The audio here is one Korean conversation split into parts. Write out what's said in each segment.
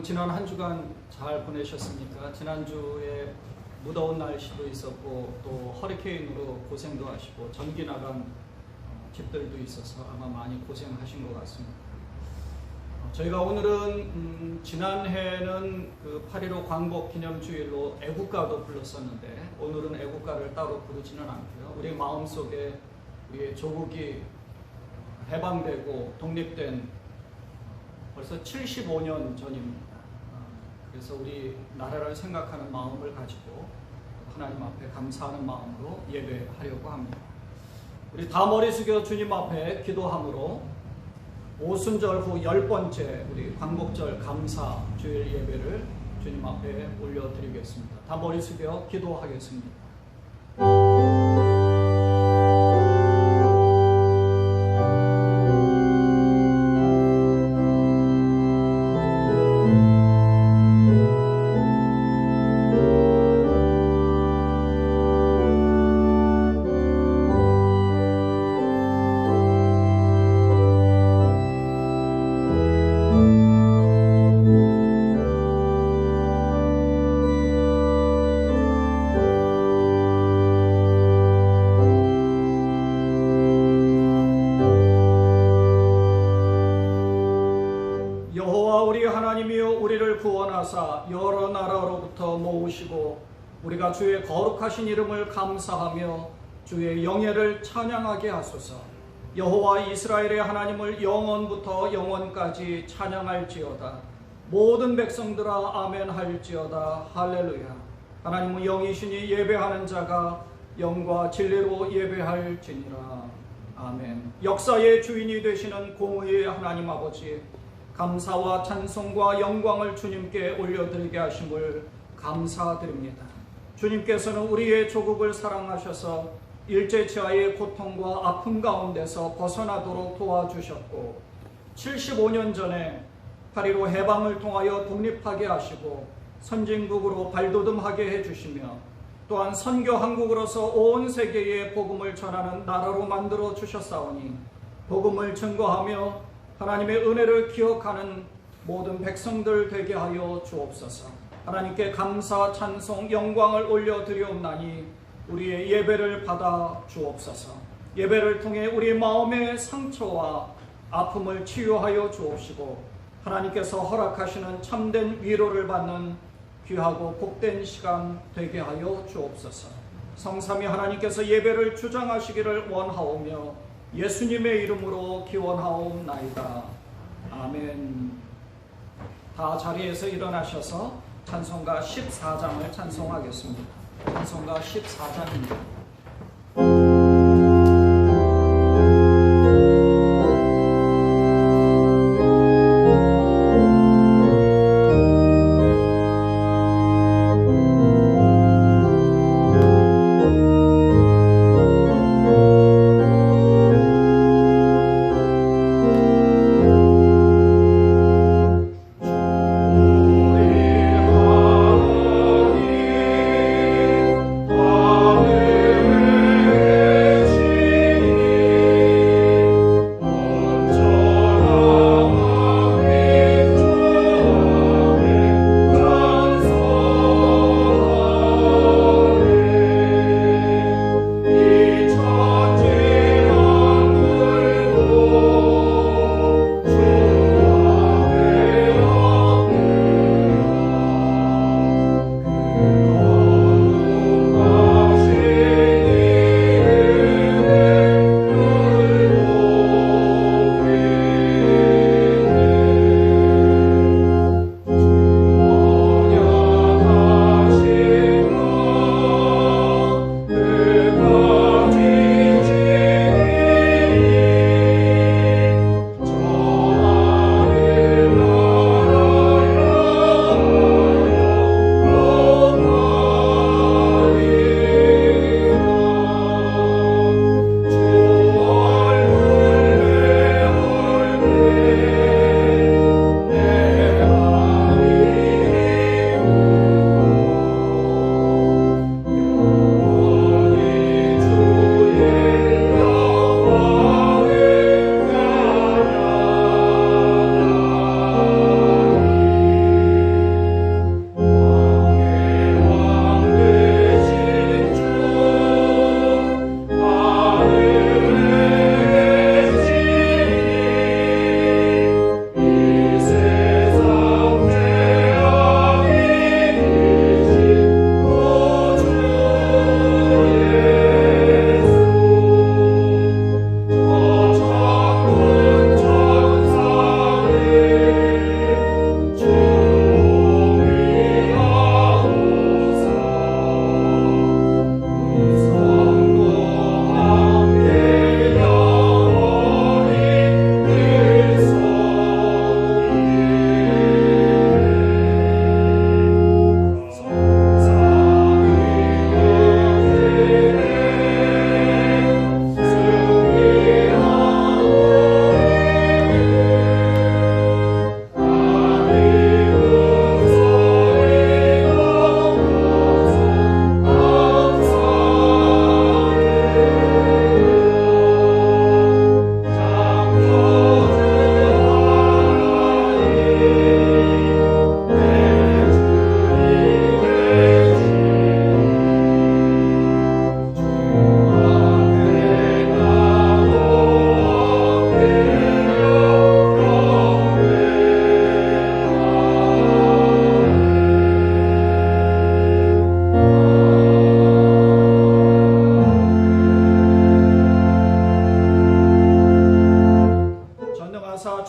지난 한 주간 잘 보내셨습니까? 지난주에 무더운 날씨도 있었고 또 허리케인으로 고생도 하시고 전기 나간 집들도 있어서 아마 많이 고생하신 것 같습니다. 저희가 오늘은 지난해는 그 8.15 광복 기념주일로 애국가도 불렀었는데 오늘은 애국가를 따로 부르지는 않고요. 우리 마음속에 우리의 조국이 해방되고 독립된 벌써 75년 전입니다. 그래서 우리 나라를 생각하는 마음을 가지고 하나님 앞에 감사하는 마음으로 예배하려고 합니다. 우리 다 머리 숙여 주님 앞에 기도함으로 오순절 후 10번째 우리 광복절 감사 주일 예배를 주님 앞에 올려드리겠습니다. 다 머리 숙여 기도하겠습니다. 구원하사 여러 나라로부터 모으시고 우리가 주의 거룩하신 이름을 감사하며 주의 영예를 찬양하게 하소서. 여호와 이스라엘의 하나님을 영원부터 영원까지 찬양할지어다. 모든 백성들아 아멘 할지어다. 할렐루야. 하나님은 영이시니 예배하는 자가 영과 진리로 예배할지니라. 아멘. 역사의 주인이 되시는 공의의 하나님 아버지, 감사와 찬송과 영광을 주님께 올려드리게 하심을 감사드립니다. 주님께서는 우리의 조국을 사랑하셔서 일제치하의 고통과 아픔 가운데서 벗어나도록 도와주셨고 75년 전에 8.15 해방을 통하여 독립하게 하시고 선진국으로 발돋움하게 해주시며 또한 선교 한국으로서 온 세계에 복음을 전하는 나라로 만들어 주셨사오니 복음을 증거하며 하나님의 은혜를 기억하는 모든 백성들 되게 하여 주옵소서. 하나님께 감사, 찬송, 영광을 올려드리옵나니 우리의 예배를 받아 주옵소서. 예배를 통해 우리 마음의 상처와 아픔을 치유하여 주옵시고 하나님께서 허락하시는 참된 위로를 받는 귀하고 복된 시간 되게 하여 주옵소서. 성삼위 하나님께서 예배를 주장하시기를 원하오며 예수님의 이름으로 기원하옵나이다. 아멘. 다 자리에서 일어나셔서 찬송가 14장을 찬송하겠습니다. 찬송가 14장입니다. 아멘.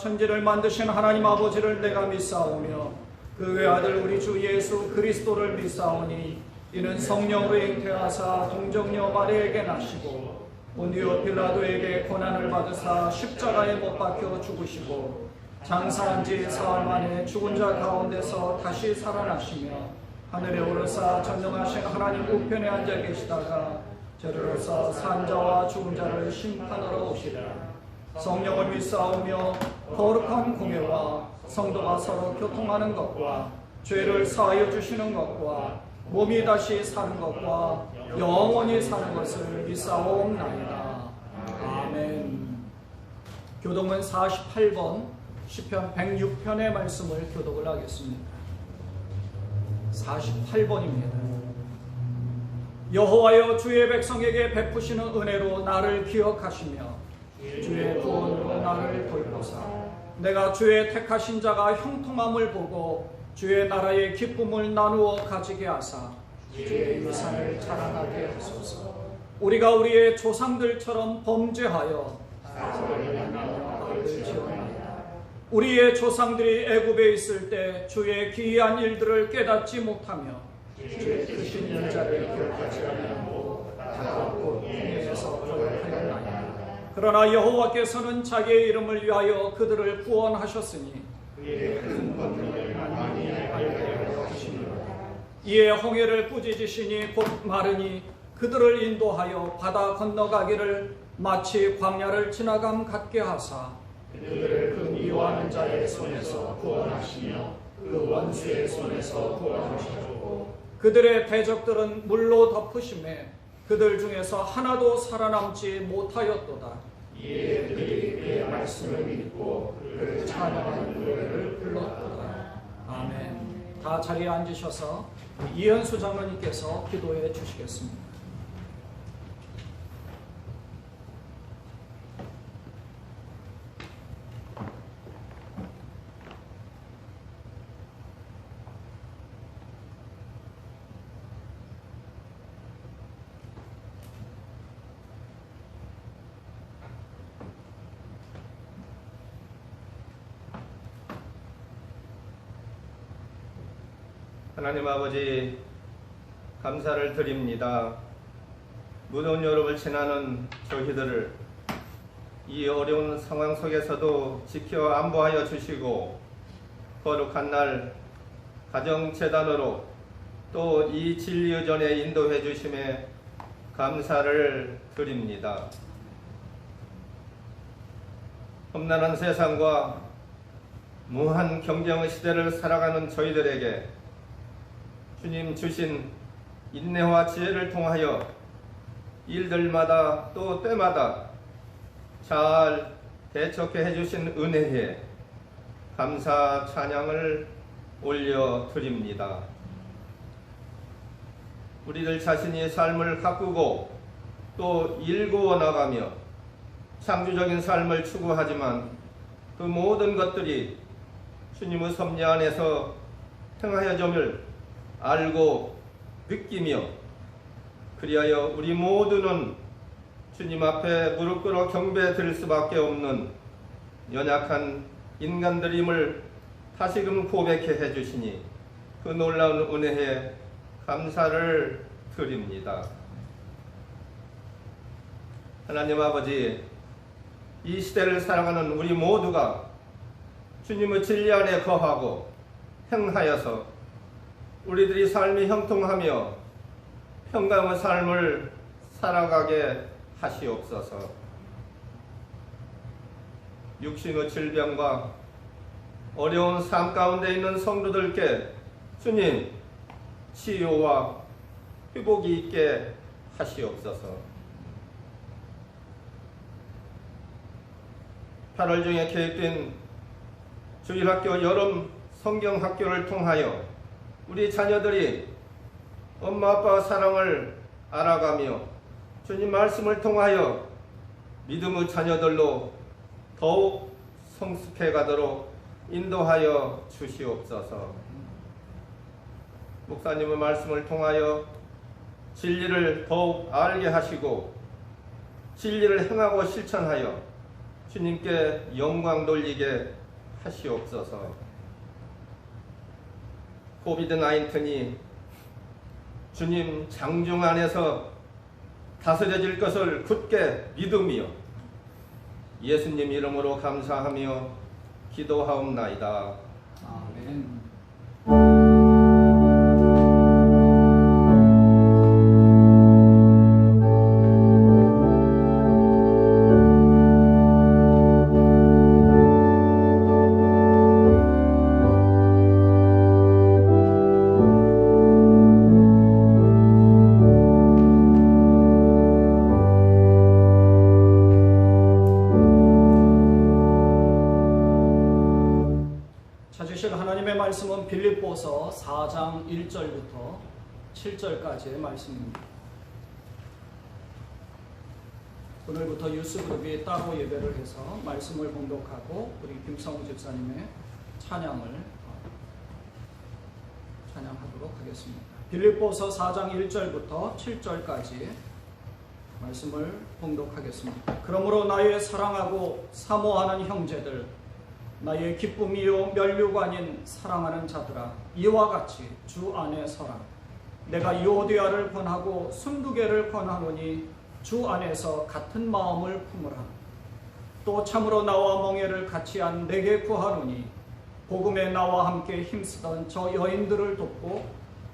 천지를 만드신 하나님 아버지를 내가 믿사오며 그 외아들 우리 주 예수 그리스도를 믿사오니 이는 성령으로 잉태하사 동정녀 마리아에게 나시고 본디오 빌라도에게 고난을 받으사 십자가에 못 박혀 죽으시고 장사한 지 사흘 만에 죽은 자 가운데서 다시 살아나시며 하늘에 오르사 전능하신 하나님 우편에 앉아 계시다가 저리로서 산 자와 죽은 자를 심판하러 오시리라. 성령을 믿사오며 거룩한 공예와 성도가 서로 교통하는 것과 죄를 사하여 주시는 것과 몸이 다시 사는 것과 영원히 사는 것을 믿사옵나이다. 아멘. 교독은 48번 시편 106편의 말씀을 교독을 하겠습니다. 48번입니다. 여호와여 주의 백성에게 베푸시는 은혜로 나를 기억하시며 주의 구원으로 나를 돌보사 내가 주의 택하신 자가 형통함을 보고 주의 나라의 기쁨을 나누어 가지게 하사 주의 유산을 자랑하게 하소서. 우리가 우리의 조상들처럼 범죄하여 악을 지었나이다. 우리의 조상들이 애굽에 있을 때 주의 기이한 일들을 깨닫지 못하며 주의 크신 인자를 기억하지 아니하고 다가고 궁에서 거역하였나이다. 그러나 여호와께서는 자기의 이름을 위하여 그들을 구원하셨으니 그의 큰 권능을 만민이 알게 하여 주시니라. 이에 홍해를 꾸짖으시니 곧 마르니 그들을 인도하여 바다 건너가기를 마치 광야를 지나감 같게 하사 그들을 그 미워하는 자의 손에서 구원하시며 그 원수의 손에서 구원하셨고 그들의 대적들은 물로 덮으심에 그들 중에서 하나도 살아남지 못하였도다. 이에 그들이 그의 말씀을 믿고 그를 찬양하는 노래를 불렀도다. 아멘. 다 자리에 앉으셔서 이현수 장로님께서 기도해 주시겠습니다. 하나님 아버지, 감사를 드립니다. 무더운 여름을 지나는 저희들을 이 어려운 상황 속에서도 지켜 안보하여 주시고 거룩한 날 가정재단으로 또 이 진리의전에 인도해 주심에 감사를 드립니다. 험난한 세상과 무한 경쟁의 시대를 살아가는 저희들에게 주님 주신 인내와 지혜를 통하여 일들마다 또 때마다 잘 대처해 해주신 은혜에 감사 찬양을 올려드립니다. 우리들 자신이 삶을 가꾸고 또 일구어 나가며 창조적인 삶을 추구하지만 그 모든 것들이 주님의 섭리 안에서 행하여짐을 알고 느끼며 그리하여 우리 모두는 주님 앞에 무릎 꿇어 경배 드릴 수밖에 없는 연약한 인간들임을 다시금 고백해 해주시니 그 놀라운 은혜에 감사를 드립니다. 하나님 아버지, 이 시대를 살아가는 우리 모두가 주님의 진리 안에 거하고 행하여서 우리들이 삶이 형통하며 평강의 삶을 살아가게 하시옵소서. 육신의 질병과 어려운 삶 가운데 있는 성도들께 주님 치유와 회복이 있게 하시옵소서. 8월 중에 계획된 주일학교 여름 성경학교를 통하여 우리 자녀들이 엄마 아빠 사랑을 알아가며 주님 말씀을 통하여 믿음의 자녀들로 더욱 성숙해 가도록 인도하여 주시옵소서. 목사님의 말씀을 통하여 진리를 더욱 알게 하시고 진리를 행하고 실천하여 주님께 영광 돌리게 하시옵소서. 코비드-19이 주님 장중 안에서 다스려질 것을 굳게 믿으며 예수님 이름으로 감사하며 기도하옵나이다. 아멘. 찾으실 하나님의 말씀은 빌립보서 4장 1절부터 7절까지의 말씀입니다. 오늘부터 유스그룹이 따로 예배를 해서 말씀을 봉독하고 우리 김성우 집사님의 찬양하도록 하겠습니다. 빌립보서 4장 1절부터 7절까지 말씀을 봉독하겠습니다. 그러므로 나의 사랑하고 사모하는 형제들, 나의 기쁨이요 면류관인 사랑하는 자들아, 이와 같이 주 안에 서라. 내가 유오디아를 권하고 순두개를 권하노니 주 안에서 같은 마음을 품으라. 또 참으로 나와 멍에를 같이 한 내게 구하노니 복음에 나와 함께 힘쓰던 저 여인들을 돕고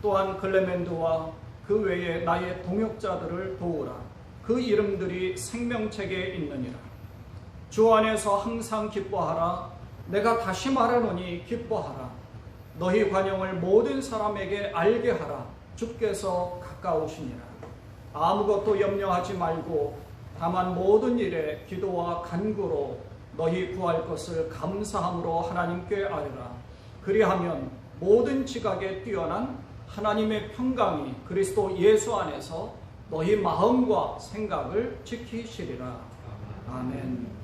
또한 글레멘드와 그 외에 나의 동역자들을 도우라. 그 이름들이 생명책에 있느니라. 주 안에서 항상 기뻐하라. 내가 다시 말하노니 기뻐하라. 너희 관용을 모든 사람에게 알게 하라. 주께서 가까우시니라. 아무것도 염려하지 말고 다만 모든 일에 기도와 간구로 너희 구할 것을 감사함으로 하나님께 아뢰라. 그리하면 모든 지각에 뛰어난 하나님의 평강이 그리스도 예수 안에서 너희 마음과 생각을 지키시리라. 아멘.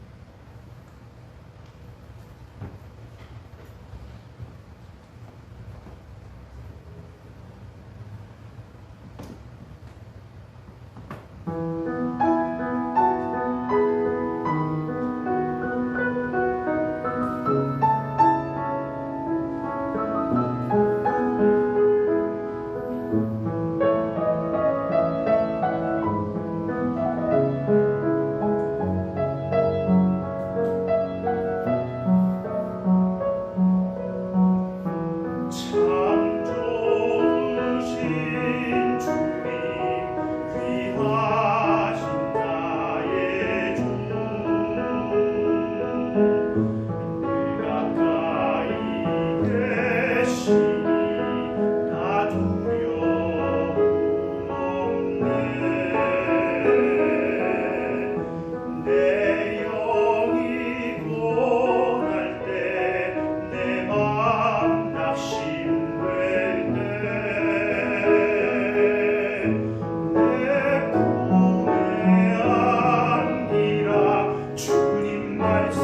주님 말씀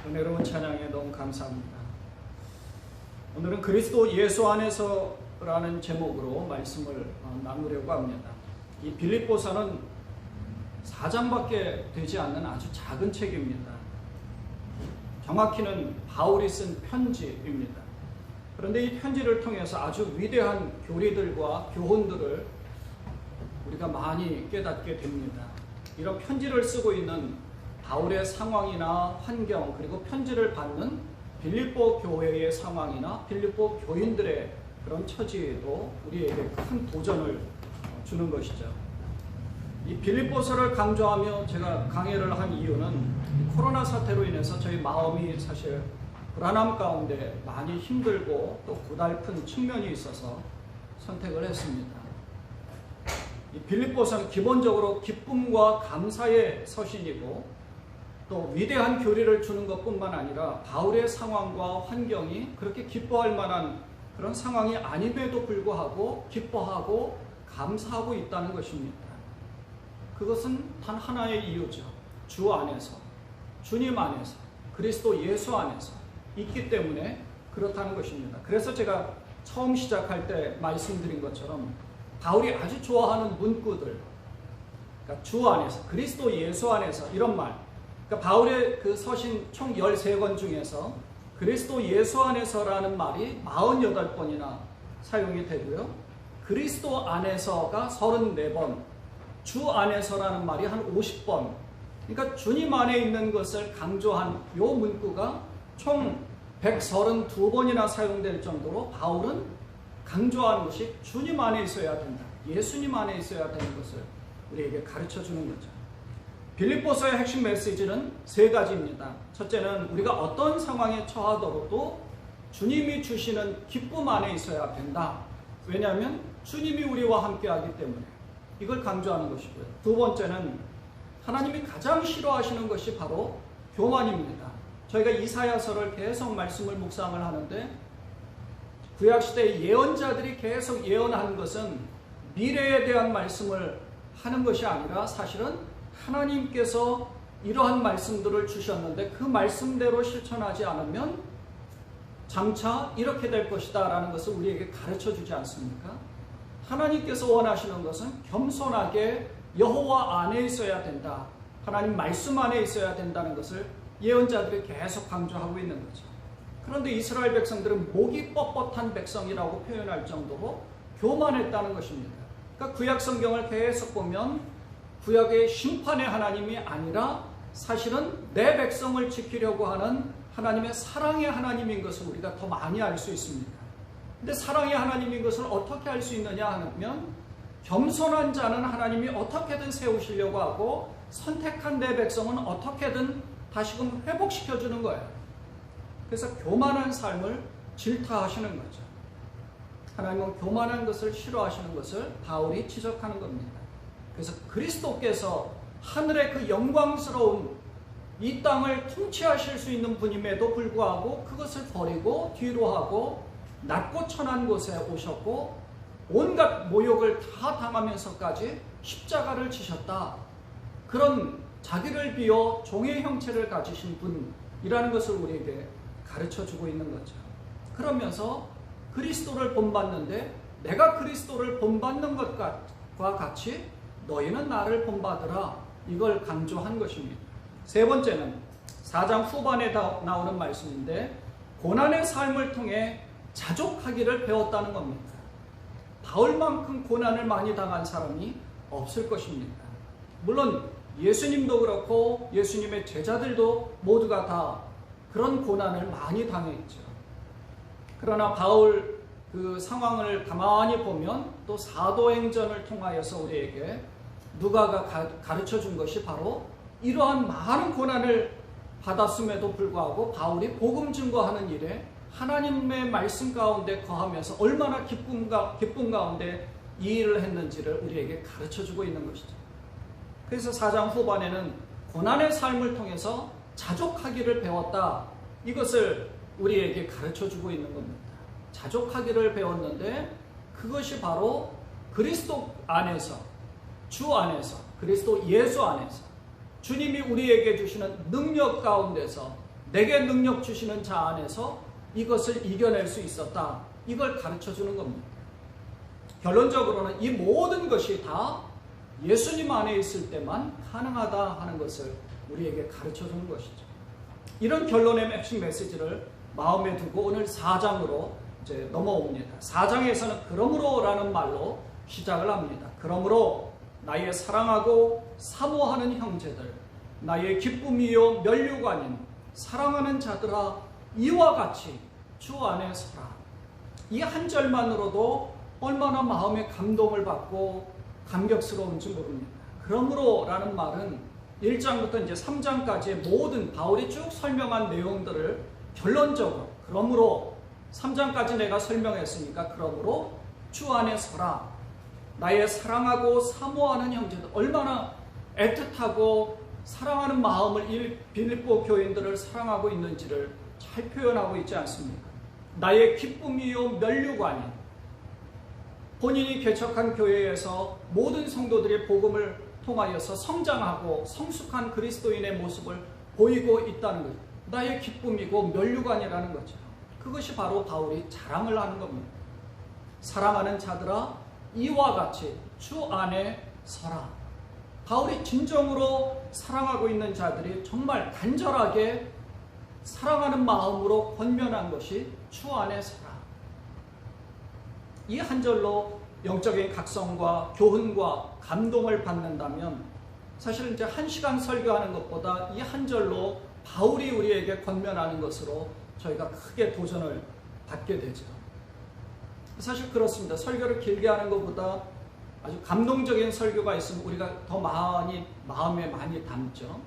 은혜로운 찬양에 너무 감사합니다. 오늘은 그리스도 예수 안에서라는 제목으로 말씀을 나누려고 합니다. 이 빌립보서는 4장밖에 되지 않는 아주 작은 책입니다. 정확히는 바울이 쓴 편지입니다. 그런데 이 편지를 통해서 아주 위대한 교리들과 교훈들을 우리가 많이 깨닫게 됩니다. 이런 편지를 쓰고 있는 바울의 상황이나 환경, 그리고 편지를 받는 빌립보 교회의 상황이나 빌립보 교인들의 그런 처지도 우리에게 큰 도전을 주는 것이죠. 이 빌립보서를 강조하며 제가 강해를 한 이유는 코로나 사태로 인해서 저희 마음이 사실 불안함 가운데 많이 힘들고 또 고달픈 측면이 있어서 선택을 했습니다. 이 빌립보서는 기본적으로 기쁨과 감사의 서신이고 또 위대한 교리를 주는 것뿐만 아니라 바울의 상황과 환경이 그렇게 기뻐할 만한 그런 상황이 아님에도 불구하고 기뻐하고 감사하고 있다는 것입니다. 그것은 단 하나의 이유죠. 주 안에서, 주님 안에서, 그리스도 예수 안에서 있기 때문에 그렇다는 것입니다. 그래서 제가 처음 시작할 때 말씀드린 것처럼 바울이 아주 좋아하는 문구들, 그러니까 주 안에서, 그리스도 예수 안에서 이런 말, 그러니까 바울의 그 서신 총 13권 중에서 그리스도 예수 안에서라는 말이 48번이나 사용이 되고요. 그리스도 안에서가 34번, 주 안에서라는 말이 한 50번. 그러니까 주님 안에 있는 것을 강조한 이 문구가 총 132번이나 사용될 정도로 바울은 강조하는 것이 주님 안에 있어야 된다. 예수님 안에 있어야 되는 것을 우리에게 가르쳐 주는 거죠. 빌립보서의 핵심 메시지는 3가지입니다. 첫째는 우리가 어떤 상황에 처하더라도 주님이 주시는 기쁨 안에 있어야 된다. 왜냐하면 주님이 우리와 함께하기 때문에 이걸 강조하는 것이고요. 두 번째는 하나님이 가장 싫어하시는 것이 바로 교만입니다. 저희가 이사야서를 계속 말씀을 묵상을 하는데 구약시대의 예언자들이 계속 예언하는 것은 미래에 대한 말씀을 하는 것이 아니라 사실은 하나님께서 이러한 말씀들을 주셨는데 그 말씀대로 실천하지 않으면 장차 이렇게 될 것이다 라는 것을 우리에게 가르쳐 주지 않습니까? 하나님께서 원하시는 것은 겸손하게 여호와 안에 있어야 된다. 하나님 말씀 안에 있어야 된다는 것을 예언자들이 계속 강조하고 있는 거죠. 그런데 이스라엘 백성들은 목이 뻣뻣한 백성이라고 표현할 정도로 교만했다는 것입니다. 그러니까 구약 성경을 계속 보면 구약의 심판의 하나님이 아니라 사실은 내 백성을 지키려고 하는 하나님의 사랑의 하나님인 것을 우리가 더 많이 알 수 있습니다. 근데 사랑의 하나님인 것을 어떻게 알 수 있느냐 하면 겸손한 자는 하나님이 어떻게든 세우시려고 하고 선택한 내 백성은 어떻게든 다시금 회복시켜주는 거예요. 그래서 교만한 삶을 질타하시는 거죠. 하나님은 교만한 것을 싫어하시는 것을 바울이 지적하는 겁니다. 그래서 그리스도께서 하늘의 그 영광스러운 이 땅을 통치하실 수 있는 분임에도 불구하고 그것을 버리고 뒤로 하고 낮고 천한 곳에 오셨고 온갖 모욕을 다 당하면서까지 십자가를 지셨다. 그런 자기를 비워 종의 형체를 가지신 분이라는 것을 우리에게 가르쳐주고 있는 거죠. 그러면서 그리스도를 본받는데 내가 그리스도를 본받는 것과 같이 너희는 나를 본받으라. 이걸 강조한 것입니다. 세 번째는 4장 후반에 나오는 말씀인데 고난의 삶을 통해 자족하기를 배웠다는 겁니다. 바울만큼 고난을 많이 당한 사람이 없을 것입니다. 물론 예수님도 그렇고 예수님의 제자들도 모두가 다 그런 고난을 많이 당했죠. 그러나 바울 그 상황을 가만히 보면 또 사도행전을 통하여서 우리에게 누가가 가르쳐 준 것이 바로 이러한 많은 고난을 받았음에도 불구하고 바울이 복음 증거하는 일에 하나님의 말씀 가운데 거하면서 얼마나 기쁨 가운데 이 일을 했는지를 우리에게 가르쳐 주고 있는 것이죠. 그래서 4장 후반에는 고난의 삶을 통해서 자족하기를 배웠다. 이것을 우리에게 가르쳐 주고 있는 겁니다. 자족하기를 배웠는데 그것이 바로 그리스도 안에서, 주 안에서, 그리스도 예수 안에서 주님이 우리에게 주시는 능력 가운데서 내게 능력 주시는 자 안에서 이것을 이겨낼 수 있었다. 이걸 가르쳐 주는 겁니다. 결론적으로는 이 모든 것이 다 예수님 안에 있을 때만 가능하다 하는 것을 우리에게 가르쳐 주는 것이죠. 이런 결론의 핵심 메시지를 마음에 두고 오늘 4장으로 이제 넘어옵니다. 4장에서는 그러므로 라는 말로 시작을 합니다. 그러므로 나의 사랑하고 사모하는 형제들, 나의 기쁨이요 면류가 아닌 사랑하는 자들아 이와 같이 주 안에 서라. 이 한 절만으로도 얼마나 마음의 감동을 받고 감격스러운지 모릅니다. 그러므로 라는 말은 1장부터 이제 3장까지의 모든 바울이 쭉 설명한 내용들을 결론적으로 그러므로 3장까지 내가 설명했으니까 그러므로 주 안에 서라. 나의 사랑하고 사모하는 형제들 얼마나 애틋하고 사랑하는 마음을 이 빌립보 교인들을 사랑하고 있는지를 잘 표현하고 있지 않습니까? 나의 기쁨이요 면류가 아닌 본인이 개척한 교회에서 모든 성도들의 복음을 통하여서 성장하고 성숙한 그리스도인의 모습을 보이고 있다는 거죠. 나의 기쁨이고 면류관이라는 거죠. 그것이 바로 바울이 자랑을 하는 겁니다. 사랑하는 자들아 이와 같이 주 안에 서라. 바울이 진정으로 사랑하고 있는 자들이 정말 간절하게 사랑하는 마음으로 권면한 것이 주 안에 서라. 이 한 절로 영적인 각성과 교훈과 감동을 받는다면 사실 이제 1시간 설교하는 것보다 이 한 절로 바울이 우리에게 권면하는 것으로 저희가 크게 도전을 받게 되죠. 사실 그렇습니다. 설교를 길게 하는 것보다 아주 감동적인 설교가 있으면 우리가 더 마음에 많이 담죠.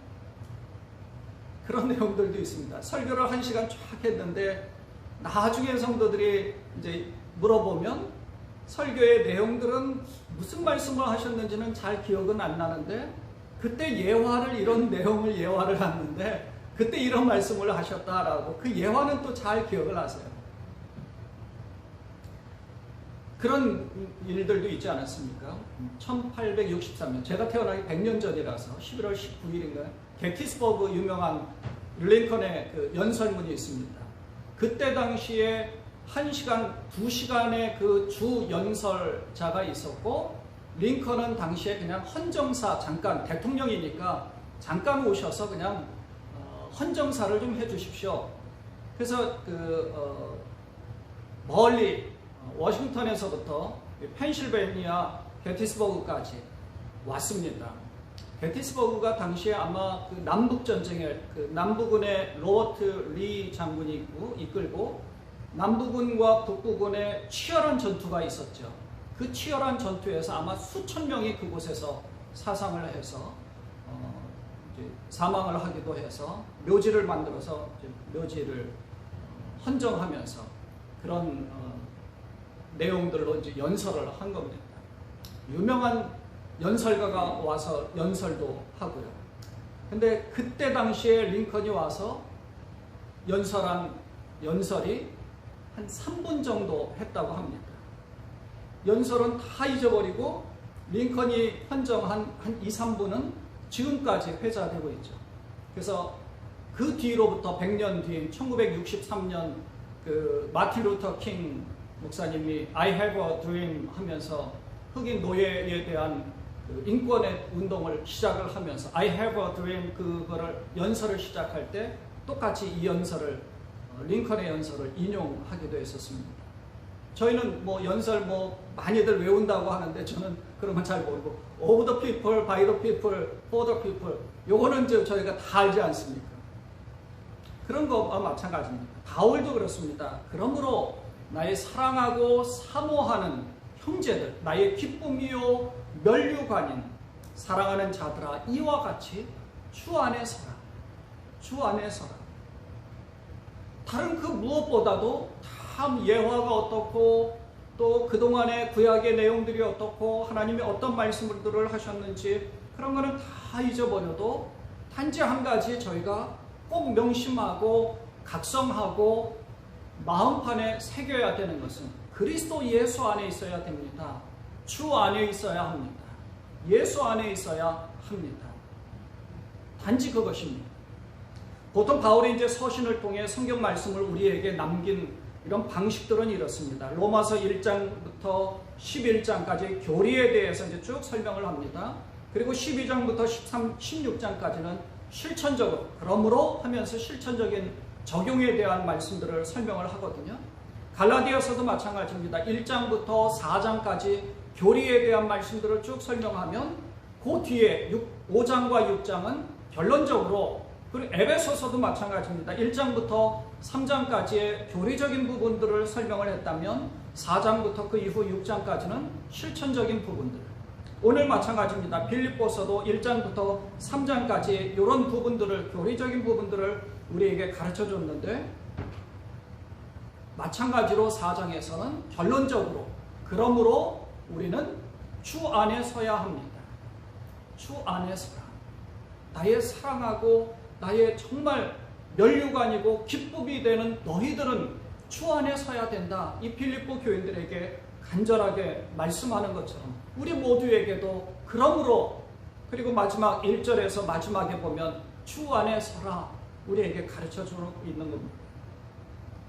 그런 내용들도 있습니다. 설교를 1시간 쫙 했는데 나중에 성도들이 이제 물어보면 설교의 내용들은 무슨 말씀을 하셨는지는 잘 기억은 안 나는데 그때 이런 내용을 예화를 하는데 그때 이런 말씀을 하셨다라고 그 예화는 또 잘 기억을 하세요. 그런 일들도 있지 않았습니까? 1863년 제가 태어나기 100년 전이라서 11월 19일인가요? 게티스버그 유명한 링컨의 그 연설문이 있습니다. 그때 당시에 1시간, 2시간의 그 주 연설자가 있었고 링컨은 당시에 그냥 헌정사 잠깐 대통령이니까 잠깐 오셔서 그냥 헌정사를 좀 해주십시오. 그래서 멀리 워싱턴에서부터 펜실베니아 게티스버그까지 왔습니다. 게티스버그가 당시에 아마 그 남북전쟁에 그 남부군의 로버트 리 장군이 이끌고 남부군과 북부군의 치열한 전투가 있었죠. 그 치열한 전투에서 아마 수천 명이 그곳에서 사상을 해서 이제 사망을 하기도 해서 묘지를 만들어서 묘지를 헌정하면서 그런 내용들로 이제 연설을 한 겁니다. 유명한 연설가가 와서 연설도 하고요. 근데 그때 당시에 링컨이 와서 연설이 한 3분 정도 했다고 합니다. 연설은 다 잊어버리고 링컨이 헌정한 한 2, 3분은 지금까지 회자되고 있죠. 그래서 그 뒤로부터 100년 뒤인 1963년 그 마틴 루터 킹 목사님이 I have a dream 하면서 흑인 노예에 대한 그 인권의 운동을 시작을 하면서 I have a dream 그거를 연설을 시작할 때 똑같이 이 연설을 링컨의 연설을 인용하기도 했었습니다. 저희는 뭐 연설 많이들 외운다고 하는데 저는 그런 건 잘 모르고 of the people, by the people, for the people 요거는 이제 저희가 다 알지 않습니까? 그런 거와 마찬가지입니다. 바울도 그렇습니다. 그러므로 나의 사랑하고 사모하는 형제들, 나의 기쁨이요 면류관인 사랑하는 자들아 이와 같이 주 안에 서라. 주 안에 서라. 다른 그 무엇보다도 참 예화가 어떻고 또 그동안의 구약의 내용들이 어떻고 하나님이 어떤 말씀들을 하셨는지 그런 거는 다 잊어버려도 단지 한 가지 저희가 꼭 명심하고 각성하고 마음판에 새겨야 되는 것은 그리스도 예수 안에 있어야 됩니다. 주 안에 있어야 합니다. 예수 안에 있어야 합니다. 단지 그것입니다. 보통 바울이 이제 서신을 통해 성경 말씀을 우리에게 남긴 이런 방식들은 이렇습니다. 로마서 1장부터 11장까지 교리에 대해서 이제 쭉 설명을 합니다. 그리고 12장부터 16장까지는 실천적으로, 그러므로 하면서 실천적인 적용에 대한 말씀들을 설명을 하거든요. 갈라디아서도 마찬가지입니다. 1장부터 4장까지 교리에 대한 말씀들을 쭉 설명하면 그 뒤에 5장과 6장은 결론적으로, 그리고 에베소서도 마찬가지입니다. 1장부터 3장까지의 교리적인 부분들을 설명을 했다면 4장부터 그 이후 6장까지는 실천적인 부분들. 오늘 마찬가지입니다. 빌립보서도 1장부터 3장까지 이런 부분들을, 교리적인 부분들을 우리에게 가르쳐 줬는데, 마찬가지로 4장에서는 결론적으로, 그러므로 우리는 주 안에 서야 합니다. 주 안에 서라. 나의 사랑하고 나의 정말 면류관이고 기쁨이 되는 너희들은 주 안에 서야 된다. 이 빌립보 교인들에게 간절하게 말씀하는 것처럼 우리 모두에게도 그러므로, 그리고 마지막 1절에서 마지막에 보면 주 안에 서라 우리에게 가르쳐주고 있는 겁니다.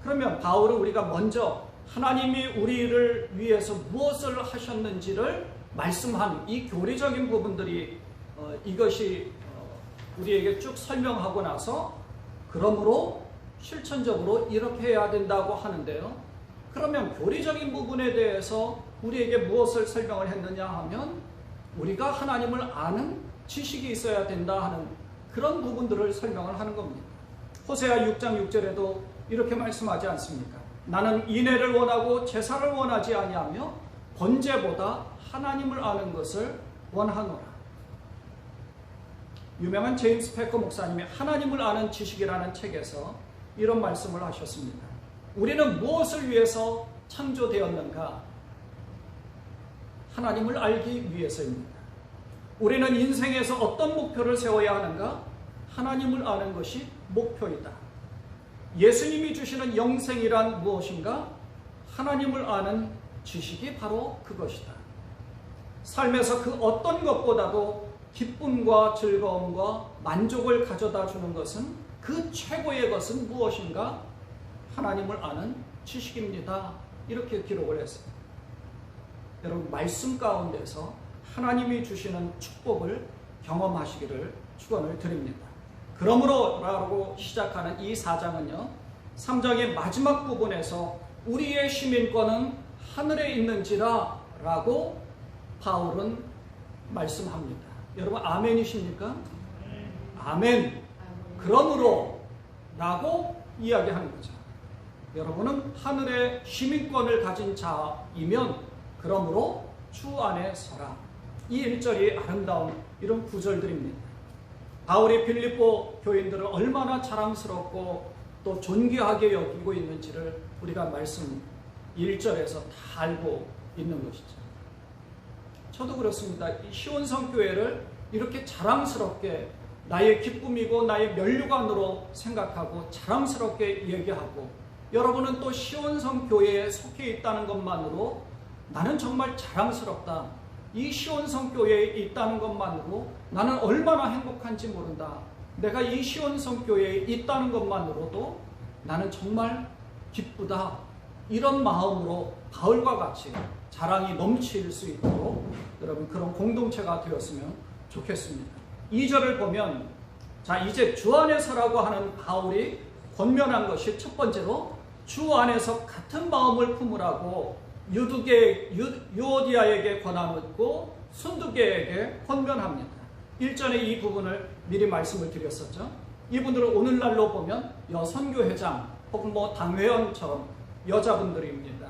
그러면 바울은 우리가 먼저 하나님이 우리를 위해서 무엇을 하셨는지를 말씀한 이 교리적인 부분들이 이것이 우리에게 쭉 설명하고 나서 그러므로 실천적으로 이렇게 해야 된다고 하는데요. 그러면 교리적인 부분에 대해서 우리에게 무엇을 설명을 했느냐 하면 우리가 하나님을 아는 지식이 있어야 된다 하는 그런 부분들을 설명을 하는 겁니다. 호세아 6장 6절에도 이렇게 말씀하지 않습니까? 나는 인애를 원하고 제사를 원하지 아니하며 번제보다 하나님을 아는 것을 원하노라. 유명한 제임스 패커 목사님이 하나님을 아는 지식이라는 책에서 이런 말씀을 하셨습니다. 우리는 무엇을 위해서 창조되었는가? 하나님을 알기 위해서입니다. 우리는 인생에서 어떤 목표를 세워야 하는가? 하나님을 아는 것이 목표이다. 예수님이 주시는 영생이란 무엇인가? 하나님을 아는 지식이 바로 그것이다. 삶에서 그 어떤 것보다도 기쁨과 즐거움과 만족을 가져다 주는 것은, 그 최고의 것은 무엇인가? 하나님을 아는 지식입니다. 이렇게 기록을 했습니다. 여러분, 말씀 가운데서 하나님이 주시는 축복을 경험하시기를 축원을 드립니다. 그러므로 라고 시작하는 이 4장은요, 3장의 마지막 부분에서 우리의 시민권은 하늘에 있는지라 라고 바울은 말씀합니다. 여러분, 아멘이십니까? 아멘. 그러므로 라고 이야기하는 거죠. 여러분은 하늘의 시민권을 가진 자이면 그러므로 주 안에 서라. 이 1절이 아름다운 이런 구절들입니다. 바울이 빌립보 교인들을 얼마나 자랑스럽고 또 존귀하게 여기고 있는지를 우리가 말씀 1절에서 다 알고 있는 것이죠. 저도 그렇습니다. 이 시온성 교회를 이렇게 자랑스럽게 나의 기쁨이고 나의 면류관으로 생각하고 자랑스럽게 얘기하고, 여러분은 또 시온성 교회에 속해 있다는 것만으로 나는 정말 자랑스럽다. 이 시온성 교회에 있다는 것만으로 나는 얼마나 행복한지 모른다. 내가 이 시온성 교회에 있다는 것만으로도 나는 정말 기쁘다. 이런 마음으로 바울과 같이 자랑이 넘칠 수 있도록 여러분 그런 공동체가 되었으면 좋겠습니다. 2절을 보면, 자, 이제 주 안에서라고 하는 바울이 권면한 것이 첫 번째로 주 안에서 같은 마음을 품으라고 유오디아에게 권하고 순두계에게 권면합니다. 일전에 이 부분을 미리 말씀을 드렸었죠. 이분들은 오늘날로 보면 여선교회장 혹은 당회원처럼 여자분들입니다.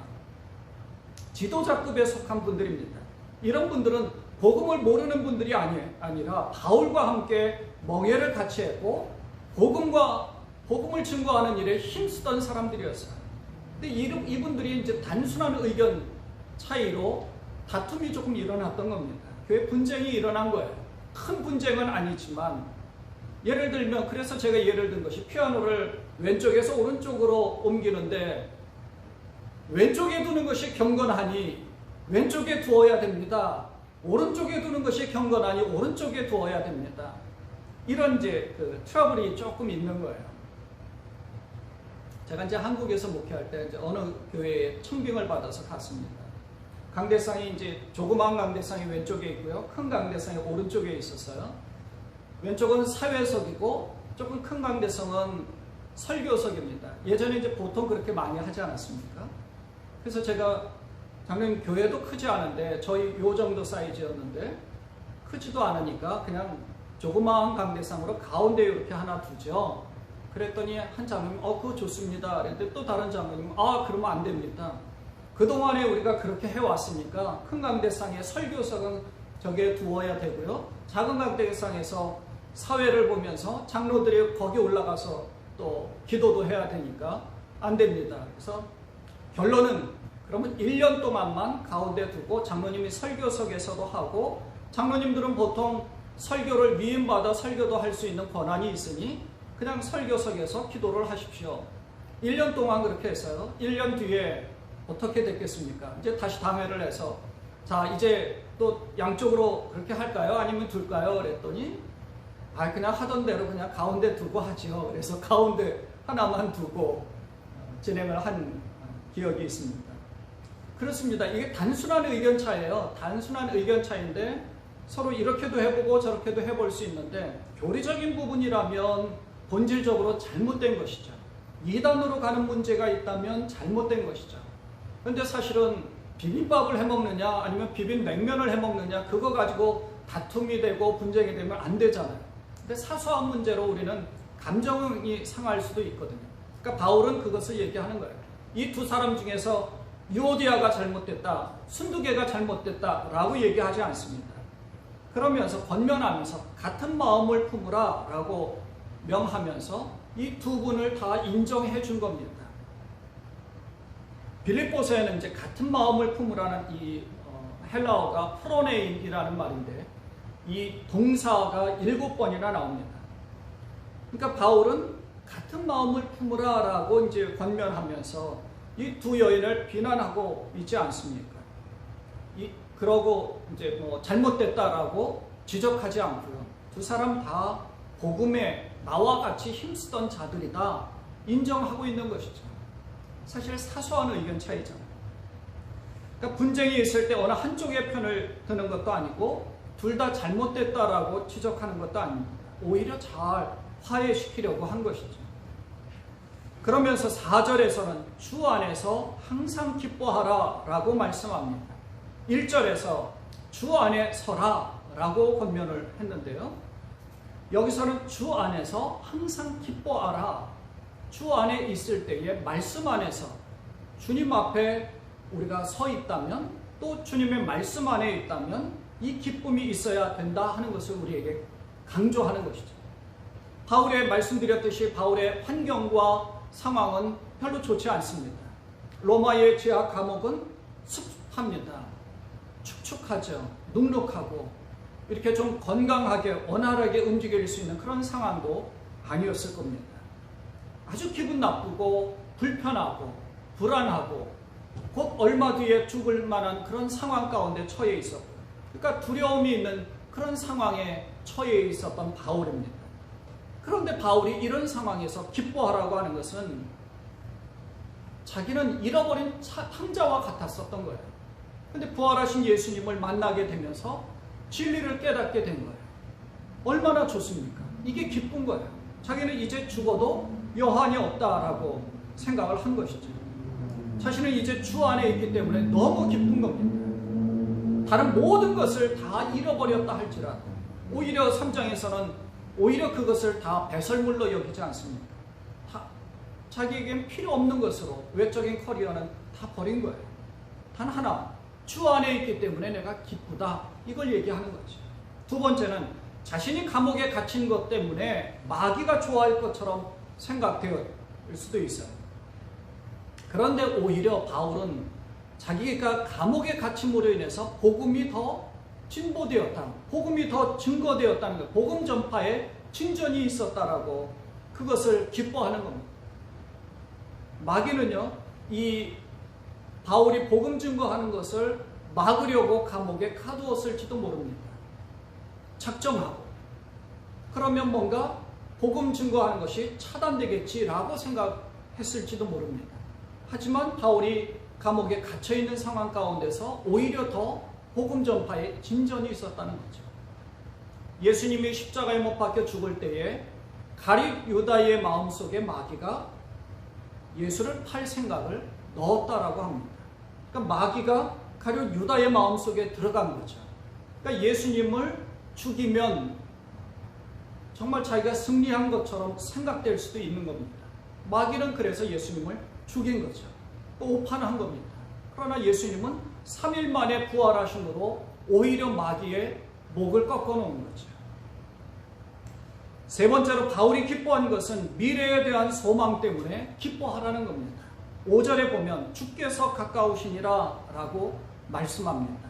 지도자급에 속한 분들입니다. 이런 분들은 복음을 모르는 분들이 아니라 바울과 함께 멍에를 같이 했고 복음을 증거하는 일에 힘쓰던 사람들이었어요. 근데 이분들이 이제 단순한 의견 차이로 다툼이 조금 일어났던 겁니다. 교회 분쟁이 일어난 거예요. 큰 분쟁은 아니지만, 예를 들면, 그래서 제가 예를 든 것이 피아노를 왼쪽에서 오른쪽으로 옮기는데 왼쪽에 두는 것이 경건하니 왼쪽에 두어야 됩니다. 오른쪽에 두는 것이 경건하니 오른쪽에 두어야 됩니다. 이런 이제 그 트러블이 조금 있는 거예요. 제가 이제 한국에서 목회할 때 이제 어느 교회에 청빙을 받아서 갔습니다. 강대상이 이제 조그마한 강대상이 왼쪽에 있고요. 큰 강대상이 오른쪽에 있었어요. 왼쪽은 사회석이고 조금 큰 강대상은 설교석입니다. 예전에 이제 보통 그렇게 많이 하지 않았습니까? 그래서 제가 장로님 교회도 크지 않은데 저희 요 정도 사이즈였는데 크지도 않으니까 그냥 조그마한 강대상으로 가운데 이렇게 하나 두죠. 그랬더니 한 장로님 그거 좋습니다. 그랬는데 또 다른 장로님 그러면 안 됩니다. 그동안에 우리가 그렇게 해왔으니까 큰 강대상에 설교석은 저기에 두어야 되고요. 작은 강대상에서 사회를 보면서 장로들이 거기 올라가서 또 기도도 해야 되니까 안 됩니다. 그래서 결론은 그러면 1년 동안만 가운데 두고 장로님이 설교석에서도 하고 장로님들은 보통 설교를 위임받아 설교도 할 수 있는 권한이 있으니 그냥 설교석에서 기도를 하십시오. 1년 동안 그렇게 했어요. 1년 뒤에 어떻게 됐겠습니까? 이제 다시 당회를 해서 자 이제 또 양쪽으로 그렇게 할까요? 아니면 둘까요? 그랬더니 그냥 하던 대로 그냥 가운데 두고 하죠. 그래서 가운데 하나만 두고 진행을 한 기억이 있습니다. 그렇습니다. 이게 단순한 의견 차이예요. 단순한 의견 차이인데 서로 이렇게도 해보고 저렇게도 해볼 수 있는데 교리적인 부분이라면 본질적으로 잘못된 것이죠. 이단으로 가는 문제가 있다면 잘못된 것이죠. 그런데 사실은 비빔밥을 해먹느냐 아니면 비빔냉면을 해먹느냐 그거 가지고 다툼이 되고 분쟁이 되면 안 되잖아요. 근데 사소한 문제로 우리는 감정이 상할 수도 있거든요. 그러니까 바울은 그것을 얘기하는 거예요. 이 두 사람 중에서 유오디아가 잘못됐다, 순두개가 잘못됐다 라고 얘기하지 않습니다. 그러면서 권면하면서 같은 마음을 품으라 라고 명하면서 이 두 분을 다 인정해 준 겁니다. 빌립보서에는 이제 같은 마음을 품으라는 이 헬라어가 프로네인이라는 말인데 이 동사가 7번이나 나옵니다. 그러니까 바울은 같은 마음을 품으라 라고 이제 권면하면서 이 두 여인을 비난하고 있지 않습니까? 그러고 이제 뭐 잘못됐다라고 지적하지 않고요. 두 사람 다 복음에 나와 같이 힘쓰던 자들이다 인정하고 있는 것이죠. 사실 사소한 의견 차이잖아요. 그러니까 분쟁이 있을 때 어느 한쪽의 편을 드는 것도 아니고 둘 다 잘못됐다라고 지적하는 것도 아닙니다. 오히려 잘 화해시키려고 한 것이죠. 그러면서 4절에서는 주 안에서 항상 기뻐하라 라고 말씀합니다. 1절에서 주 안에 서라 라고 권면을 했는데요. 여기서는 주 안에서 항상 기뻐하라. 주 안에 있을 때에 말씀 안에서 주님 앞에 우리가 서 있다면 또 주님의 말씀 안에 있다면 이 기쁨이 있어야 된다 하는 것을 우리에게 강조하는 것이죠. 바울의 말씀드렸듯이 바울의 환경과 상황은 별로 좋지 않습니다. 로마의 지하 감옥은 습합니다. 축축하죠. 눅눅하고 이렇게 좀 건강하게 원활하게 움직일 수 있는 그런 상황도 아니었을 겁니다. 아주 기분 나쁘고 불편하고 불안하고 곧 얼마 뒤에 죽을 만한 그런 상황 가운데 처해 있었고 그러니까 두려움이 있는 그런 상황에 처해 있었던 바울입니다. 그런데 바울이 이런 상황에서 기뻐하라고 하는 것은 자기는 잃어버린 탕자와 같았었던 거예요. 근데 부활하신 예수님을 만나게 되면서 진리를 깨닫게 된 거예요. 얼마나 좋습니까? 이게 기쁜 거예요. 자기는 이제 죽어도 여한이 없다라고 생각을 한 것이죠. 자신은 이제 주 안에 있기 때문에 너무 기쁜 겁니다. 다른 모든 것을 다 잃어버렸다 할지라도 오히려 3장에서는 오히려 그것을 다 배설물로 여기지 않습니까? 자기에겐 필요 없는 것으로 외적인 커리어는 다 버린 거예요. 단 하나, 주 안에 있기 때문에 내가 기쁘다. 이걸 얘기하는 거죠. 두 번째는 자신이 감옥에 갇힌 것 때문에 마귀가 좋아할 것처럼 생각될 수도 있어요. 그런데 오히려 바울은 자기가 감옥에 갇힘으로 인해서 복음이 더 진보되었다. 복음이 더 증거되었다는 것. 복음 전파에 진전이 있었다라고 그것을 기뻐하는 겁니다. 마귀는요, 이 바울이 복음 증거하는 것을 막으려고 감옥에 가두었을지도 모릅니다. 작정하고. 그러면 뭔가 복음 증거하는 것이 차단되겠지라고 생각했을지도 모릅니다. 하지만 바울이 감옥에 갇혀있는 상황 가운데서 오히려 더 복음 전파에 진전이 있었다는 거죠. 예수님이 십자가에 못 박혀 죽을 때에 가룟 유다의 마음속에 마귀가 예수를 팔 생각을 넣었다라고 합니다. 그러니까 마귀가 가룟 유다의 마음속에 들어간 거죠. 그러니까 예수님을 죽이면 정말 자기가 승리한 것처럼 생각될 수도 있는 겁니다. 마귀는 그래서 예수님을 죽인 거죠. 또 오판한 겁니다. 그러나 예수님은 3일 만에 부활하심으로 오히려 마귀의 목을 꺾어놓은 거죠. 세 번째로 바울이 기뻐한 것은 미래에 대한 소망 때문에 기뻐하라는 겁니다. 5절에 보면 주께서 가까우시니라 라고 말씀합니다.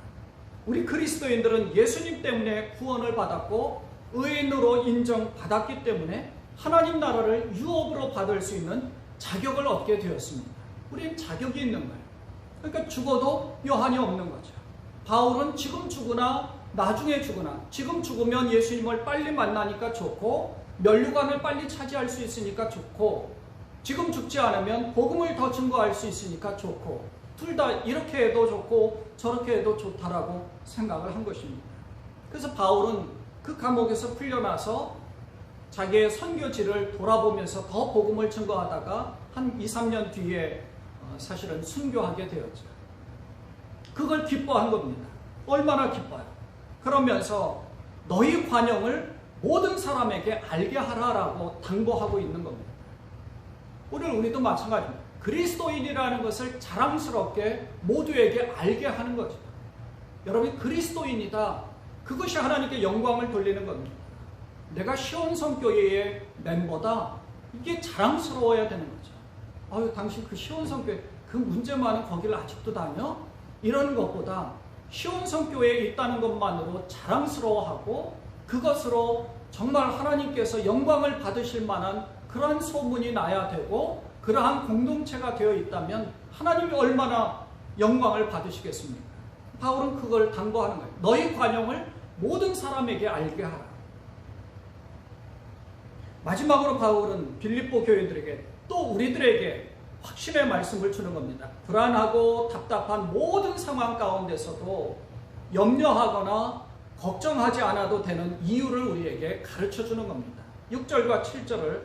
우리 그리스도인들은 예수님 때문에 구원을 받았고 의인으로 인정받았기 때문에 하나님 나라를 유업으로 받을 수 있는 자격을 얻게 되었습니다. 우리는 자격이 있는 거예요. 그러니까 죽어도 여한이 없는 거죠. 바울은 지금 죽으나 나중에 죽으나 지금 죽으면 예수님을 빨리 만나니까 좋고 면류관을 빨리 차지할 수 있으니까 좋고 지금 죽지 않으면 복음을 더 증거할 수 있으니까 좋고 둘 다 이렇게 해도 좋고 저렇게 해도 좋다라고 생각을 한 것입니다. 그래서 바울은 그 감옥에서 풀려나서 자기의 선교지를 돌아보면서 더 복음을 증거하다가 한 2, 3년 뒤에 사실은 순교하게 되었죠. 그걸 기뻐한 겁니다. 얼마나 기뻐요. 그러면서 너희 관용을 모든 사람에게 알게 하라라고 당부하고 있는 겁니다. 오늘 우리도 마찬가지입니다. 그리스도인이라는 것을 자랑스럽게 모두에게 알게 하는 거죠. 여러분이 그리스도인이다. 그것이 하나님께 영광을 돌리는 겁니다. 내가 시온성교회의 멤버다. 이게 자랑스러워야 되는 거죠. 아유, 당신 그 시온성교회 그 문제 많은 거기를 아직도 다녀? 이러는 것보다 시온성교회에 있다는 것만으로 자랑스러워하고 그것으로 정말 하나님께서 영광을 받으실 만한 그러한 소문이 나야 되고 그러한 공동체가 되어 있다면 하나님이 얼마나 영광을 받으시겠습니까? 바울은 그걸 당부하는 거예요. 너희 관용을 모든 사람에게 알게 하라. 마지막으로 바울은 빌립보 교인들에게 또 우리들에게 확신의 말씀을 주는 겁니다. 불안하고 답답한 모든 상황 가운데서도 염려하거나 걱정하지 않아도 되는 이유를 우리에게 가르쳐 주는 겁니다. 6절과 7절을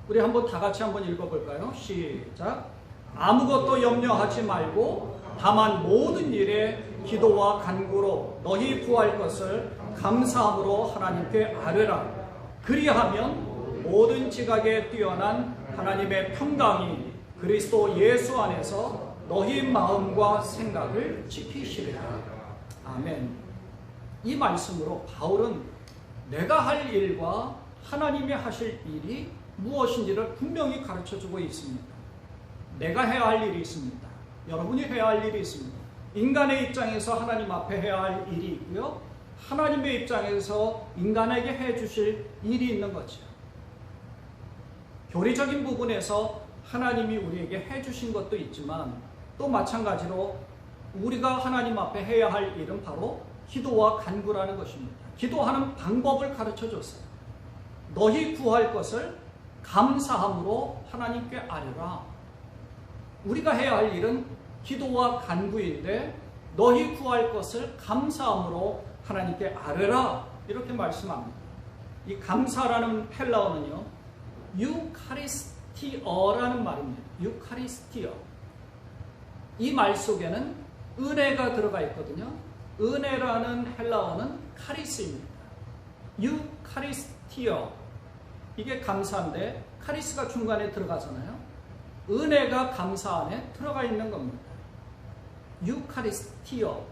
우리 한번 다 같이 한번 읽어볼까요? 시작. 아무것도 염려하지 말고 다만 모든 일에 기도와 간구로 너희 구할 것을 감사함으로 하나님께 아뢰라. 그리하면 모든 지각에 뛰어난 하나님의 평강이 그리스도 예수 안에서 너희 마음과 생각을 지키시리라. 아멘. 이 말씀으로 바울은 내가 할 일과 하나님이 하실 일이 무엇인지를 분명히 가르쳐주고 있습니다. 내가 해야 할 일이 있습니다. 여러분이 해야 할 일이 있습니다. 인간의 입장에서 하나님 앞에 해야 할 일이 있고요. 하나님의 입장에서 인간에게 해주실 일이 있는 거죠. 교리적인 부분에서 하나님이 우리에게 해주신 것도 있지만 또 마찬가지로 우리가 하나님 앞에 해야 할 일은 바로 기도와 간구라는 것입니다. 기도하는 방법을 가르쳐 줬어요. 너희 구할 것을 감사함으로 하나님께 아뢰라. 우리가 해야 할 일은 기도와 간구인데 너희 구할 것을 감사함으로 하나님께 아뢰라. 이렇게 말씀합니다. 이 감사라는 헬라어는요. 유카리스티어라는 말입니다. 유카리스티어. 이 말 속에는 은혜가 들어가 있거든요. 은혜라는 헬라어는 카리스입니다. 유카리스티어. 이게 감사인데 카리스가 중간에 들어가잖아요. 은혜가 감사 안에 들어가 있는 겁니다. 유카리스티어.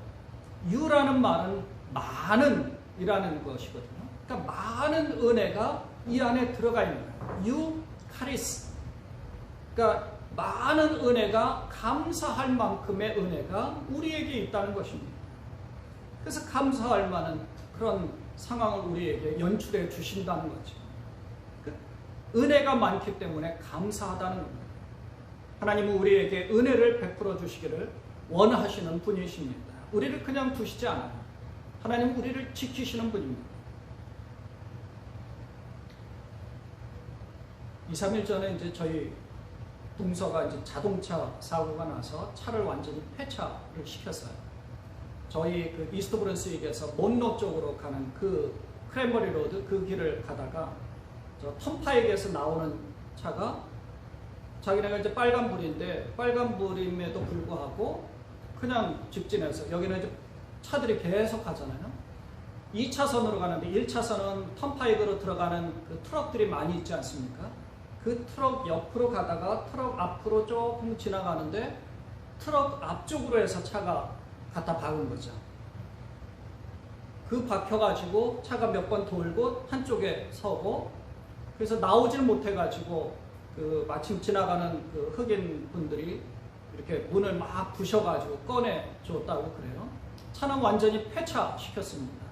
유라는 말은 많은 이라는 것이거든요. 그러니까 많은 은혜가 이 안에 들어가 있는 거예요. 유카리스. 그러니까 많은 은혜가 감사할 만큼의 은혜가 우리에게 있다는 것입니다. 그래서 감사할 만한 그런 상황을 우리에게 연출해 주신다는 거죠. 은혜가 많기 때문에 감사하다는 겁니다. 하나님은 우리에게 은혜를 베풀어 주시기를 원하시는 분이십니다. 우리를 그냥 두시지 않아요. 하나님은 우리를 지키시는 분입니다. 2, 3일 전에 이제 저희 동서가 이제 자동차 사고가 나서 차를 완전히 폐차를 시켰어요. 저희 그 이스트 브런스윅에서 몬로 쪽으로 가는 그 크랜버리 로드 그 길을 가다가 저 턴파이크에서 나오는 차가 자기네가 이제 빨간불인데 빨간불임에도 불구하고 그냥 직진해서 여기는 이제 차들이 계속 가잖아요. 2차선으로 가는데 1차선은 턴파이크로 들어가는 그 트럭들이 많이 있지 않습니까? 그 트럭 옆으로 가다가 트럭 앞으로 조금 지나가는데 트럭 앞쪽으로 해서 차가 갖다 박은 거죠. 그 박혀가지고 차가 몇 번 돌고 한쪽에 서고 그래서 나오질 못해가지고 그 마침 지나가는 그 흑인 분들이 이렇게 문을 막 부셔가지고 꺼내 줬다고 그래요. 차는 완전히 폐차 시켰습니다.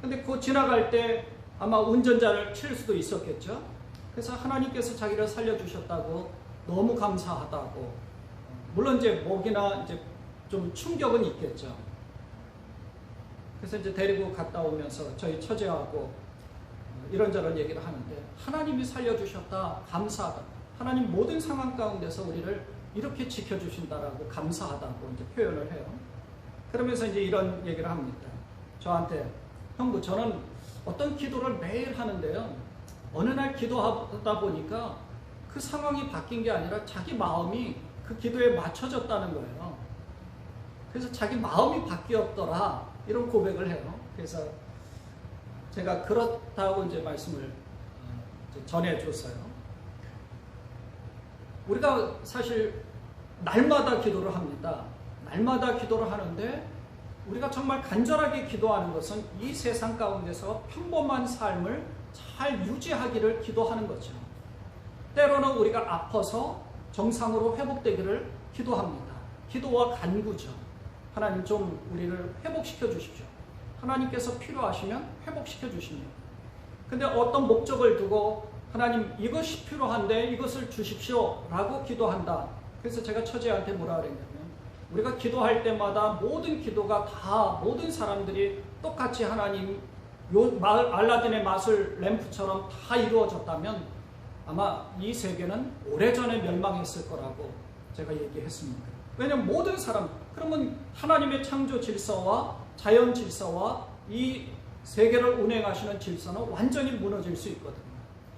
근데 그 지나갈 때 아마 운전자를 칠 수도 있었겠죠. 그래서 하나님께서 자기를 살려주셨다고 너무 감사하다고. 물론 이제 목이나 이제 좀 충격은 있겠죠. 그래서 이제 데리고 갔다 오면서 저희 처제하고 이런저런 얘기를 하는데 하나님이 살려주셨다 감사하다. 하나님 모든 상황 가운데서 우리를 이렇게 지켜주신다라고 감사하다고 이제 표현을 해요. 그러면서 이제 이런 얘기를 합니다. 저한테 형부 저는 어떤 기도를 매일 하는데요. 어느 날 기도하다 보니까 그 상황이 바뀐 게 아니라 자기 마음이 그 기도에 맞춰졌다는 거예요. 그래서 자기 마음이 바뀌었더라 이런 고백을 해요. 그래서 제가 그렇다고 이제 말씀을 전해줬어요. 우리가 사실 날마다 기도를 합니다. 날마다 기도를 하는데 우리가 정말 간절하게 기도하는 것은 이 세상 가운데서 평범한 삶을 잘 유지하기를 기도하는 거죠. 때로는 우리가 아파서 정상으로 회복되기를 기도합니다. 기도와 간구죠. 하나님 좀 우리를 회복시켜 주십시오. 하나님께서 필요하시면 회복시켜 주십니다. 근데 어떤 목적을 두고 하나님 이것이 필요한데 이것을 주십시오 라고 기도한다. 그래서 제가 처제한테 뭐라 그랬냐면 우리가 기도할 때마다 모든 기도가 다 모든 사람들이 똑같이 하나님 알라딘의 마술 램프처럼 다 이루어졌다면 아마 이 세계는 오래전에 멸망했을 거라고 제가 얘기했습니다. 왜냐하면 모든 사람 그러면 하나님의 창조 질서와 자연 질서와 이 세계를 운행하시는 질서는 완전히 무너질 수 있거든요.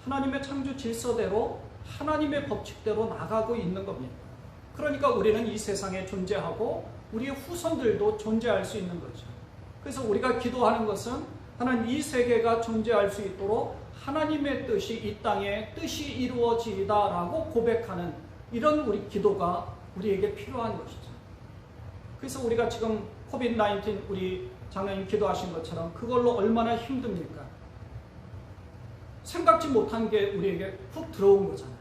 하나님의 창조 질서대로 하나님의 법칙대로 나가고 있는 겁니다. 그러니까 우리는 이 세상에 존재하고 우리의 후손들도 존재할 수 있는 거죠. 그래서 우리가 기도하는 것은 하나님 이 세계가 존재할 수 있도록 하나님의 뜻이 이 땅에 뜻이 이루어지다라고 고백하는 이런 우리 기도가 우리에게 필요한 것이죠. 그래서 우리가 지금 코비드-19 우리 장로님 기도하신 것처럼 그걸로 얼마나 힘듭니까? 생각지 못한 게 우리에게 훅 들어온 거잖아요.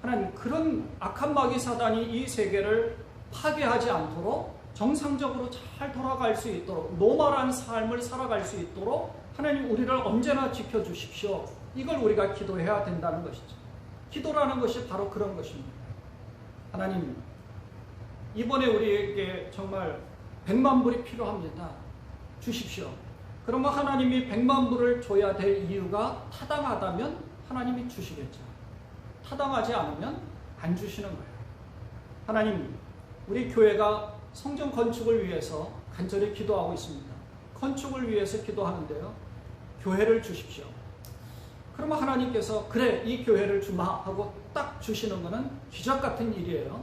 하나님 그런 악한 마귀 사단이 이 세계를 파괴하지 않도록 정상적으로 잘 돌아갈 수 있도록 노멀한 삶을 살아갈 수 있도록 하나님 우리를 언제나 지켜주십시오. 이걸 우리가 기도해야 된다는 것이죠. 기도라는 것이 바로 그런 것입니다. 하나님 이번에 우리에게 정말 100만 불이 필요합니다. 주십시오. 그러면 하나님이 100만 불을 줘야 될 이유가 타당하다면 하나님이 주시겠죠. 타당하지 않으면 안 주시는 거예요. 하나님 우리 교회가 성전 건축을 위해서 간절히 기도하고 있습니다. 건축을 위해서 기도하는데요. 교회를 주십시오. 그러면 하나님께서 그래 이 교회를 주마 하고 딱 주시는 것은 기적 같은 일이에요.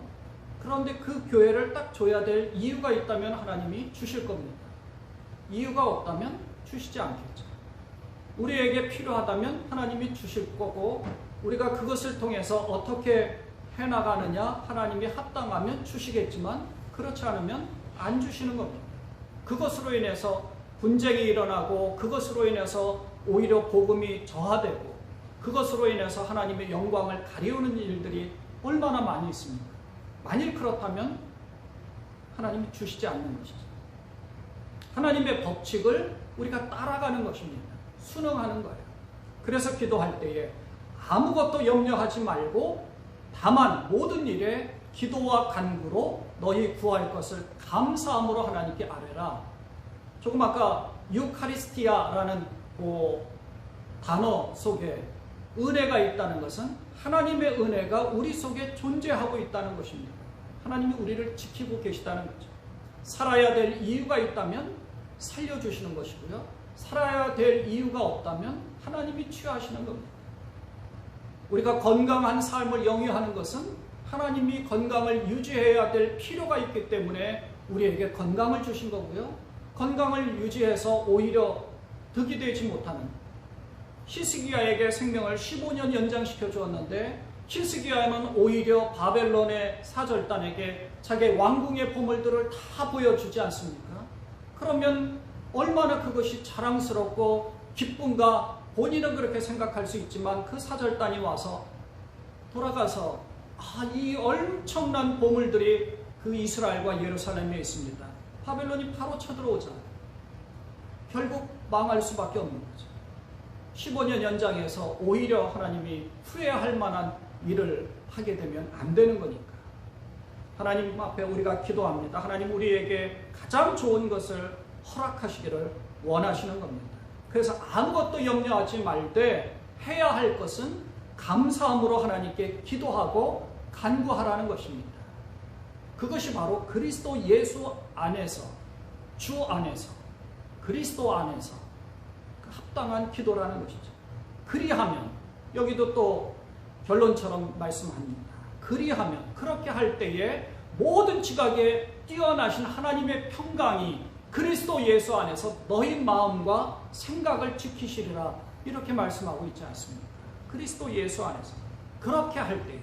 그런데 그 교회를 딱 줘야 될 이유가 있다면 하나님이 주실 겁니다. 이유가 없다면 주시지 않겠죠. 우리에게 필요하다면 하나님이 주실 거고 우리가 그것을 통해서 어떻게 해나가느냐 하나님이 합당하면 주시겠지만 그렇지 않으면 안 주시는 겁니다. 그것으로 인해서 분쟁이 일어나고 그것으로 인해서 오히려 복음이 저하되고 그것으로 인해서 하나님의 영광을 가리우는 일들이 얼마나 많이 있습니까? 만일 그렇다면 하나님이 주시지 않는 것이죠. 하나님의 법칙을 우리가 따라가는 것입니다. 순응하는 거예요. 그래서 기도할 때에 아무것도 염려하지 말고 다만 모든 일에 기도와 간구로 너희 구할 것을 감사함으로 하나님께 아뢰라. 조금 아까 유카리스티아라는 그 단어 속에 은혜가 있다는 것은 하나님의 은혜가 우리 속에 존재하고 있다는 것입니다. 하나님이 우리를 지키고 계시다는 거죠. 살아야 될 이유가 있다면 살려주시는 것이고요. 살아야 될 이유가 없다면 하나님이 취하시는 겁니다. 우리가 건강한 삶을 영위하는 것은 하나님이 건강을 유지해야 될 필요가 있기 때문에 우리에게 건강을 주신 거고요. 건강을 유지해서 오히려 득이 되지 못하는 히스기야에게 생명을 15년 연장시켜 주었는데 히스기야는 오히려 바벨론의 사절단에게 자기의 왕궁의 보물들을 다 보여주지 않습니까? 그러면 얼마나 그것이 자랑스럽고 기쁨과 본인은 그렇게 생각할 수 있지만 그 사절단이 와서 돌아가서 이 엄청난 보물들이 그 이스라엘과 예루살렘에 있습니다. 바벨론이 바로 쳐들어오잖아요. 결국 망할 수밖에 없는 거죠. 15년 연장해서 오히려 하나님이 후회할 만한 일을 하게 되면 안 되는 거니까. 하나님 앞에 우리가 기도합니다. 하나님 우리에게 가장 좋은 것을 허락하시기를 원하시는 겁니다. 그래서 아무것도 염려하지 말되 해야 할 것은 감사함으로 하나님께 기도하고 간구하라는 것입니다. 그것이 바로 그리스도 예수 안에서, 주 안에서, 그리스도 안에서 합당한 기도라는 것이죠. 그리하면, 여기도 또 결론처럼 말씀합니다. 그리하면, 그렇게 할 때에 모든 지각에 뛰어나신 하나님의 평강이 그리스도 예수 안에서 너희 마음과 생각을 지키시리라, 이렇게 말씀하고 있지 않습니까? 그리스도 예수 안에서 그렇게 할 때에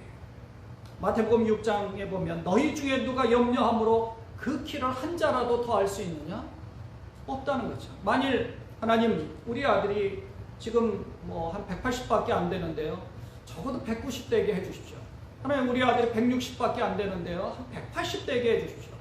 마태복음 6장에 보면 너희 중에 누가 염려함으로 그 키를 한 자라도 더할 수 있느냐? 없다는 거죠. 만일 하나님 우리 아들이 지금 한 180밖에 안 되는데요, 적어도 190 되게 해주십시오. 하나님 우리 아들이 160밖에 안 되는데요, 한 180 되게 해주십시오.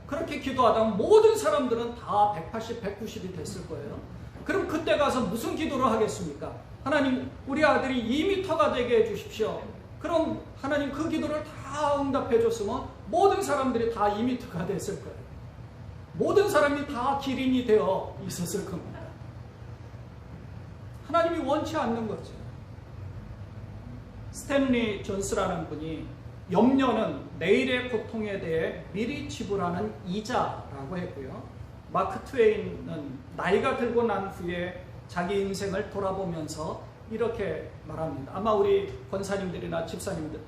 그렇게 기도하다가 모든 사람들은 다 180, 190이 됐을 거예요. 그럼 그때 가서 무슨 기도를 하겠습니까? 하나님 우리 아들이 2m가 되게 해주십시오. 그럼 하나님 그 기도를 다 응답해 줬으면 모든 사람들이 다 2m가 됐을 거예요. 모든 사람이 다 기린이 되어 있었을 겁니다. 하나님이 원치 않는 거죠. 스탠리 존스라는 분이 염려는 내일의 고통에 대해 미리 지불하는 이자라고 했고요. 마크 트웨인은 나이가 들고 난 후에 자기 인생을 돌아보면서 이렇게 말합니다. 아마 우리 권사님들이나 집사님들,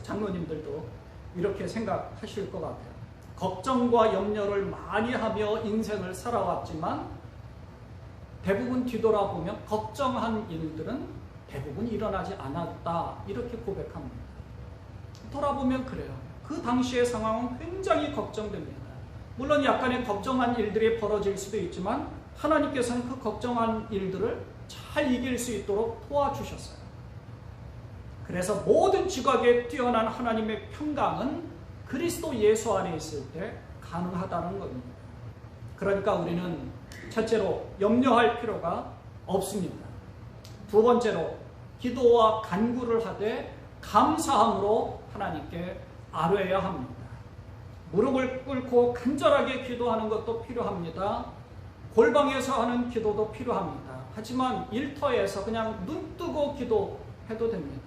장로님들도 이렇게 생각하실 것 같아요. 걱정과 염려를 많이 하며 인생을 살아왔지만 대부분 뒤돌아보면 걱정한 일들은 대부분 일어나지 않았다, 이렇게 고백합니다. 돌아보면 그래요. 그 당시의 상황은 굉장히 걱정됩니다. 물론 약간의 걱정한 일들이 벌어질 수도 있지만 하나님께서는 그 걱정한 일들을 잘 이길 수 있도록 도와주셨어요. 그래서 모든 지각에 뛰어난 하나님의 평강은 그리스도 예수 안에 있을 때 가능하다는 겁니다. 그러니까 우리는 첫째로 염려할 필요가 없습니다. 두 번째로 기도와 간구를 하되 감사함으로 하나님께 아뢰어야 합니다. 무릎을 꿇고 간절하게 기도하는 것도 필요합니다. 골방에서 하는 기도도 필요합니다. 하지만 일터에서 그냥 눈 뜨고 기도해도 됩니다.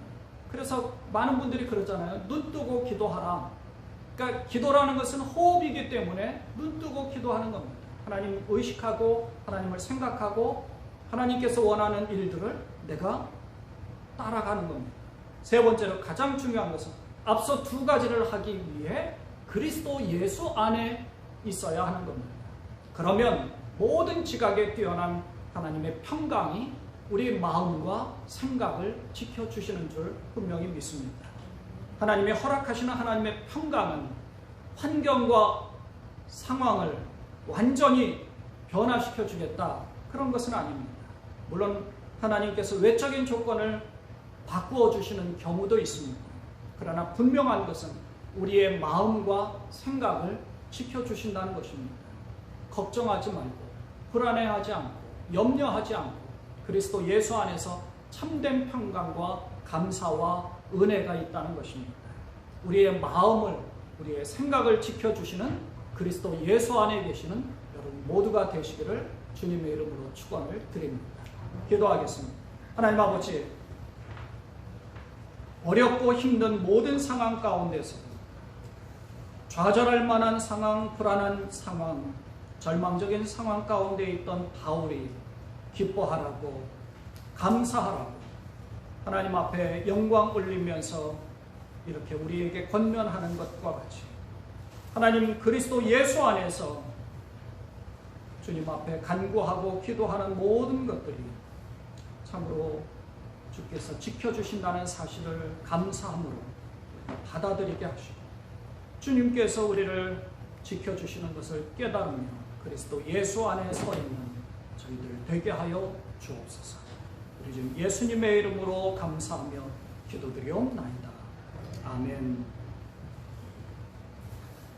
그래서 많은 분들이 그러잖아요. 눈 뜨고 기도하라. 그러니까 기도라는 것은 호흡이기 때문에 눈 뜨고 기도하는 겁니다. 하나님 의식하고 하나님을 생각하고 하나님께서 원하는 일들을 내가 따라가는 겁니다. 세 번째로 가장 중요한 것은 앞서 두 가지를 하기 위해 그리스도 예수 안에 있어야 하는 겁니다. 그러면 모든 지각에 뛰어난 하나님의 평강이 우리 마음과 생각을 지켜주시는 줄 분명히 믿습니다. 하나님의 허락하시는 하나님의 평강은 환경과 상황을 완전히 변화시켜 주겠다, 그런 것은 아닙니다. 물론 하나님께서 외적인 조건을 바꾸어 주시는 경우도 있습니다. 그러나 분명한 것은 우리의 마음과 생각을 지켜주신다는 것입니다. 걱정하지 말고 불안해하지 않고 염려하지 않고 그리스도 예수 안에서 참된 평강과 감사와 은혜가 있다는 것입니다. 우리의 마음을, 우리의 생각을 지켜주시는 그리스도 예수 안에 계시는 여러분 모두가 되시기를 주님의 이름으로 축원을 드립니다. 기도하겠습니다. 하나님 아버지, 어렵고 힘든 모든 상황 가운데서 좌절할 만한 상황, 불안한 상황, 절망적인 상황 가운데 있던 바울이 기뻐하라고, 감사하라고 하나님 앞에 영광 올리면서 이렇게 우리에게 권면하는 것과 같이 하나님 그리스도 예수 안에서 주님 앞에 간구하고 기도하는 모든 것들이 참으로 주께서 지켜주신다는 사실을 감사함으로 받아들이게 하시고, 주님께서 우리를 지켜주시는 것을 깨달으며 그리스도 예수 안에 서 있는 저희들 되게 하여 주옵소서. 우리 지금 예수님의 이름으로 감사하며 기도드리옵나이다. 아멘.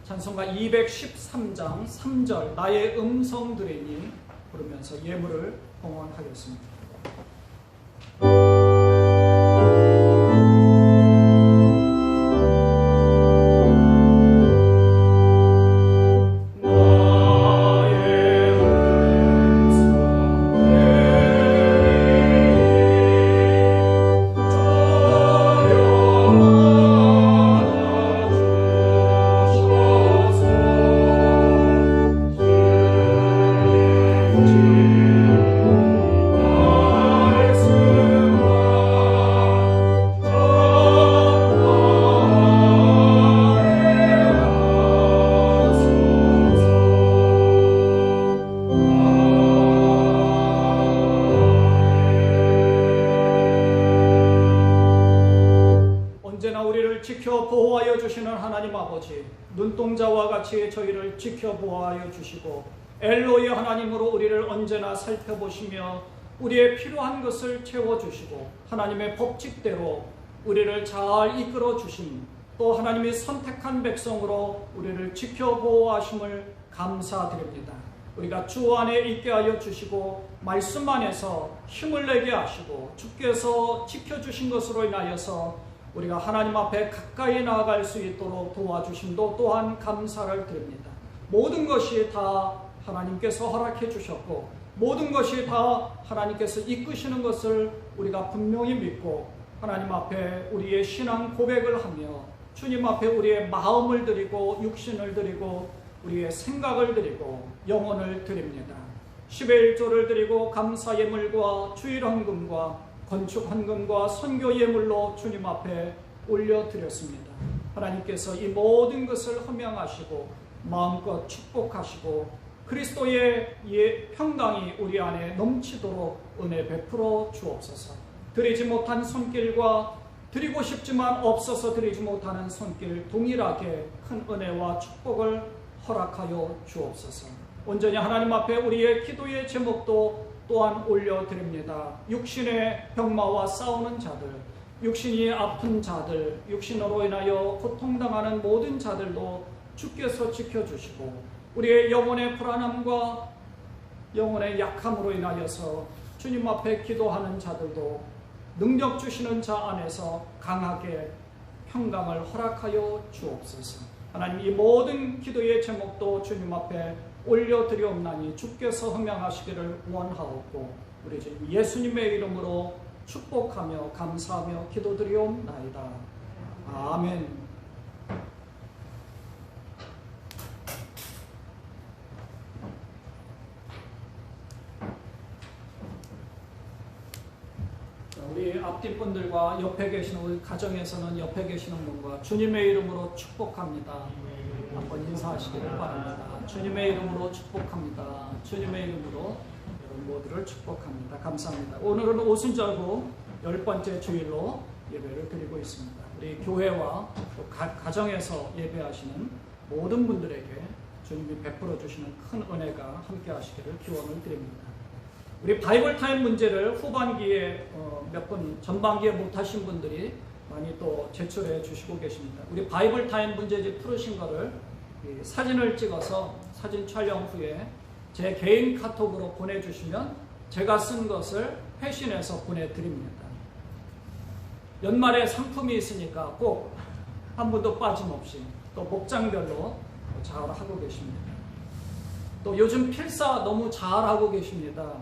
찬송가 213장 3절 나의 음성 들으니 부르면서 예물을 봉헌하겠습니다. 지켜 보호하여 주시는 하나님 아버지, 눈동자와 같이 저희를 지켜 보호하여 주시고 엘로이 하나님으로 우리를 언제나 살펴보시며 우리의 필요한 것을 채워주시고 하나님의 법칙대로 우리를 잘 이끌어 주심, 또 하나님이 선택한 백성으로 우리를 지켜 보호하심을 감사드립니다. 우리가 주 안에 있게 하여 주시고 말씀 안에서 힘을 내게 하시고 주께서 지켜주신 것으로 인하여서 우리가 하나님 앞에 가까이 나아갈 수 있도록 도와주심도 또한 감사를 드립니다. 모든 것이 다 하나님께서 허락해 주셨고 모든 것이 다 하나님께서 이끄시는 것을 우리가 분명히 믿고 하나님 앞에 우리의 신앙 고백을 하며 주님 앞에 우리의 마음을 드리고 육신을 드리고 우리의 생각을 드리고 영혼을 드립니다. 10의 1조를 드리고 감사 예물과 주일 헌금과 건축 헌금과 선교 예물로 주님 앞에 올려드렸습니다. 하나님께서 이 모든 것을 허명하시고 마음껏 축복하시고 그리스도의 평강이 우리 안에 넘치도록 은혜 베풀어 주옵소서. 드리지 못한 손길과 드리고 싶지만 없어서 드리지 못하는 손길 동일하게 큰 은혜와 축복을 허락하여 주옵소서. 온전히 하나님 앞에 우리의 기도의 제목도 또한 올려드립니다. 육신의 병마와 싸우는 자들, 육신이 아픈 자들, 육신으로 인하여 고통당하는 모든 자들도 주께서 지켜주시고 우리의 영혼의 불안함과 영혼의 약함으로 인하여서 주님 앞에 기도하는 자들도 능력 주시는 자 안에서 강하게 평강을 허락하여 주옵소서. 하나님, 이 모든 기도의 제목도 주님 앞에 올려드리옵나니 주께서 허명하시기를 원하옵고 우리 주 예수님의 이름으로 축복하며 감사하며 기도드리옵나이다. 아멘. 우리 앞뒤 분들과 옆에 계시는 우리 가정에서는 옆에 계시는 분과 주님의 이름으로 축복합니다. 한번 인사하시기를 바랍니다. 주님의 이름으로 축복합니다. 주님의 이름으로 여러분 모두를 축복합니다. 감사합니다. 오늘은 오순절후 10번째 주일로 예배를 드리고 있습니다. 우리 교회와 또 가정에서 예배하시는 모든 분들에게 주님이 베풀어 주시는 큰 은혜가 함께 하시기를 기원을 드립니다. 우리 바이블 타임 문제를 후반기에 몇 분, 전반기에 못하신 분들이 많이 또 제출해 주시고 계십니다. 우리 바이블 타임 문제집 풀으신 거를 사진을 찍어서 사진 촬영 후에 제 개인 카톡으로 보내주시면 제가 쓴 것을 회신해서 보내드립니다. 연말에 상품이 있으니까 꼭 한 분도 빠짐없이 또 목장별로 잘하고 계십니다. 또 요즘 필사 너무 잘하고 계십니다.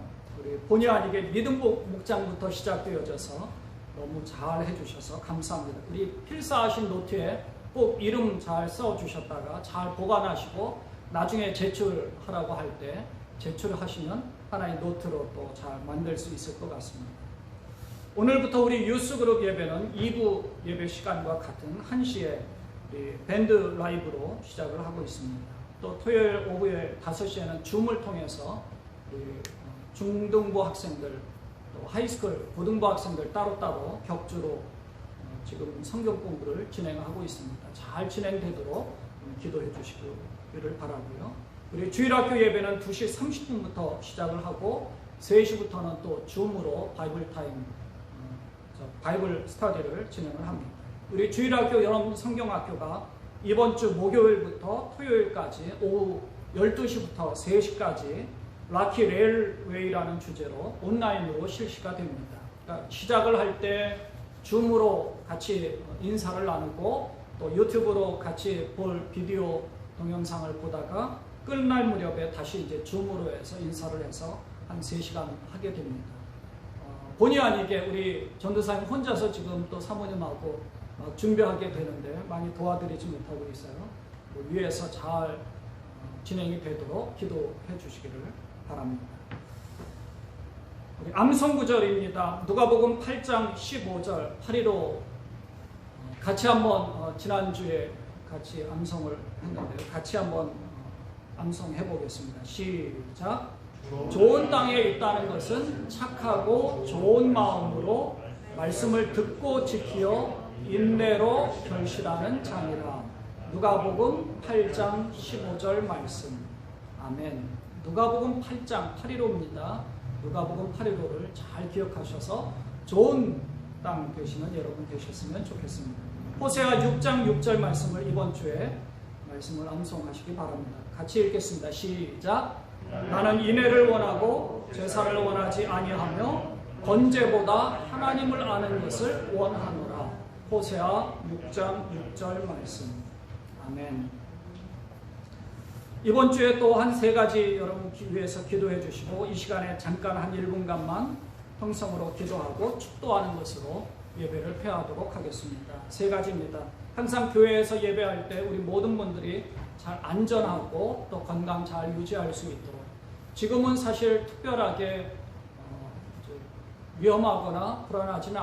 우리 본의 아니게 믿음 목장부터 시작되어져서 너무 잘 해주셔서 감사합니다. 우리 필사하신 노트에 꼭 이름 잘 써주셨다가 잘 보관하시고 나중에 제출하라고 할 때 제출하시면 하나의 노트로 또 잘 만들 수 있을 것 같습니다. 오늘부터 우리 유스그룹 예배는 2부 예배 시간과 같은 1시에 밴드 라이브로 시작을 하고 있습니다. 또 토요일 오후에 5시에는 줌을 통해서 중등부 학생들, 또 하이스쿨, 고등부 학생들 따로따로 격주로 지금 성경 공부를 진행하고 있습니다. 잘 진행되도록 기도해 주시기를 바라고요. 우리 주일학교 예배는 2시 30분부터 시작을 하고 3시부터는 또 줌으로 바이블 타임, 바이블 스터디를 진행을 합니다. 우리 주일학교 여러분 성경학교가 이번 주 목요일부터 토요일까지 오후 12시부터 3시까지 락키 레일웨이라는 주제로 온라인으로 실시가 됩니다. 그러니까 시작을 할 때 줌으로 같이 인사를 나누고 또 유튜브로 같이 볼 비디오 동영상을 보다가 끝날 무렵에 다시 이제 줌으로 해서 인사를 해서 한 3시간 하게 됩니다. 본의 아니게 우리 전도사님 혼자서 지금 또 사모님하고 준비하게 되는데 많이 도와드리지 못하고 있어요. 위에서 잘 진행이 되도록 기도해 주시기를 바랍니다. 우리 암송 구절입니다. 누가복음 8장 15절 8.15 같이 한번 지난주에 같이 암송을 했는데요. 같이 한번 암송해 보겠습니다. 시작. 좋은 땅에 있다는 것은 착하고 좋은 마음으로 말씀을 듣고 지키어 인내로 결실하는 자니라. 누가복음 8장 15절 말씀. 아멘. 누가복음 8장 8.15입니다. 누가복음 8.15를 잘 기억하셔서 좋은 땅 되시는 여러분 되셨으면 좋겠습니다. 호세아 6장 6절 말씀을 이번 주에 말씀을 암송하시기 바랍니다. 같이 읽겠습니다. 시작. 나는 인애를 원하고 제사를 원하지 아니하며 번제보다 하나님을 아는 것을 원하노라. 호세아 6장 6절 말씀. 아멘. 이번 주에 또 한 3가지 여러분 위해서 기도해 주시고 이 시간에 잠깐 한 1분간만 통성으로 기도하고 축도하는 것으로 예배를 폐하도록 하겠습니다. 3가지입니다. 항상 교회에서 예배할 때 우리 모든 분들이 잘 안전하고 또 건강 잘 유지할 수 있도록, 지금은 사실 특별하게 위험하거나 불안하지는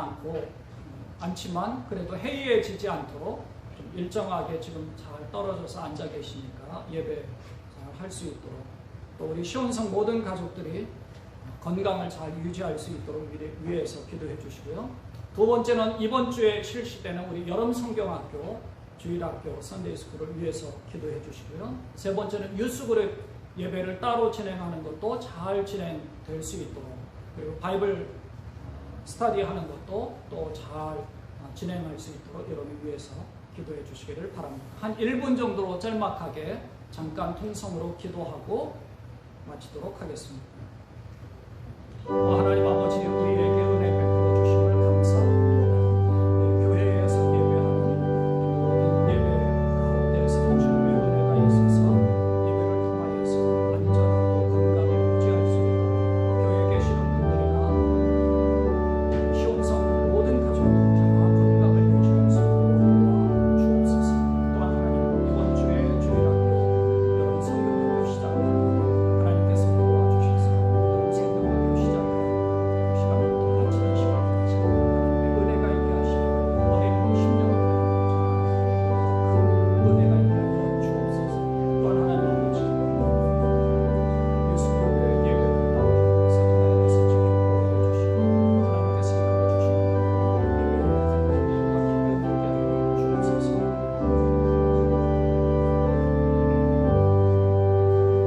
않지만 그래도 해이해지지 않도록 좀 일정하게 지금 잘 떨어져서 앉아 계시니까 예배 잘 할 수 있도록, 또 우리 시온성 모든 가족들이 건강을 잘 유지할 수 있도록 위해서 기도해 주시고요. 2번째는 이번 주에 실시되는 우리 여름 성경학교, 주일학교, 선데이스쿨을 위해서 기도해 주시고요. 3번째는 유스그룹 예배를 따로 진행하는 것도 잘 진행될 수 있도록, 그리고 바이블 스터디하는 것도 또 잘 진행할 수 있도록 여러분 위해서 기도해 주시기를 바랍니다. 한 1분 정도로 짤막하게 잠깐 통성으로 기도하고 마치도록 하겠습니다. 하나님 아버지, 우리에게 은혜 베풀어 주심을 감사합니다. 교회에서 예배하는 예배 가운데서 주님의 은혜가 있어서 예배를 통하여서 안전하고 건강을 유지할 수 있도록 교회에 계시는 분들이나 시온성 모든 가족들 다 건강을 유지할 수 있도록 주옵소서. 또한 하나님, 이번 주에 주일학교 여러분 성경학교 시작합니다. 하나님께서 도와주셔서 여러분 성경학교 시작을 시간부터 마치는 시간까지 하나님의 은혜가 있게 하시고 어린 심령들의 큰 은혜가 있게 하여 주옵소서. 또한 하나님 아버지, 유스그룹의 예배를 따라서 하나님께서 지켜 보여주시고 하나님께서 이끌어주시고 예배를 드리게 하여 주옵소서.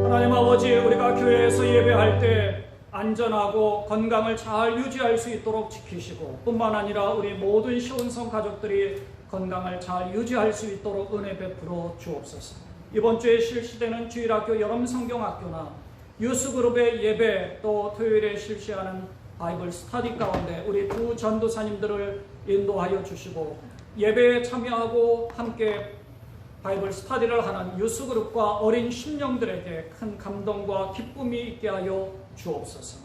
하나님 아버지, 우리가 교회에서 예배할 때 안전하고 건강을 잘 유지할 수 있도록 지키시고, 뿐만 아니라 우리 모든 시온성 가족들이 건강을 잘 유지할 수 있도록 은혜 베풀어 주옵소서. 이번 주에 실시되는 주일학교 여름 성경학교나 유스그룹의 예배, 또 토요일에 실시하는 바이블 스터디 가운데 우리 두 전도사님들을 인도하여 주시고, 예배에 참여하고 함께 바이블 스터디를 하는 유스그룹과 어린 심령들에게 큰 감동과 기쁨이 있게 하여 주옵소서.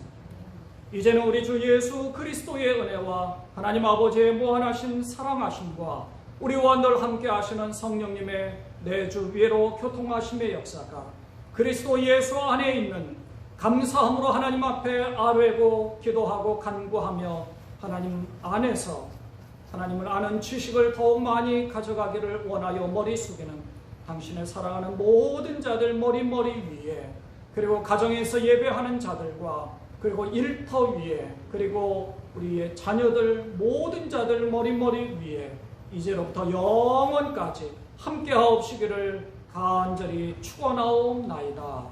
이제는 우리 주 예수 그리스도의 은혜와 하나님 아버지의 무한하신 사랑하심과 우리와 늘 함께 하시는 성령님의 내주 위로 교통하심의 역사가 그리스도 예수 안에 있는 감사함으로 하나님 앞에 아뢰고 기도하고 간구하며 하나님 안에서 하나님을 아는 지식을 더욱 많이 가져가기를 원하여 머리 숙이는 당신의 사랑하는 모든 자들 머리 위에, 그리고 가정에서 예배하는 자들과 그리고 일터 위에, 그리고 우리의 자녀들 모든 자들 머리 위에 이제로부터 영원까지 함께하옵시기를 간절히 축원하옵나이다.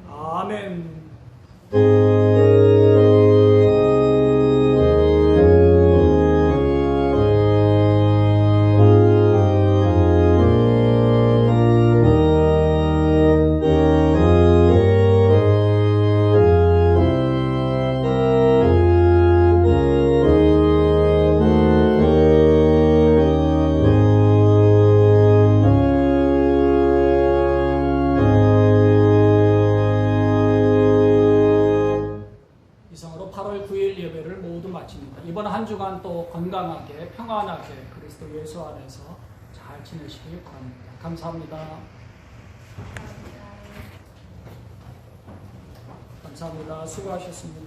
아멘. 이상으로 8월 9일 예배를 모두 마칩니다. 이번 한 주간 또 건강하게 평안하게 그리스도 예수 안에서 잘 지내시길 바랍니다. 감사합니다. 감사합니다. 수고하셨습니다.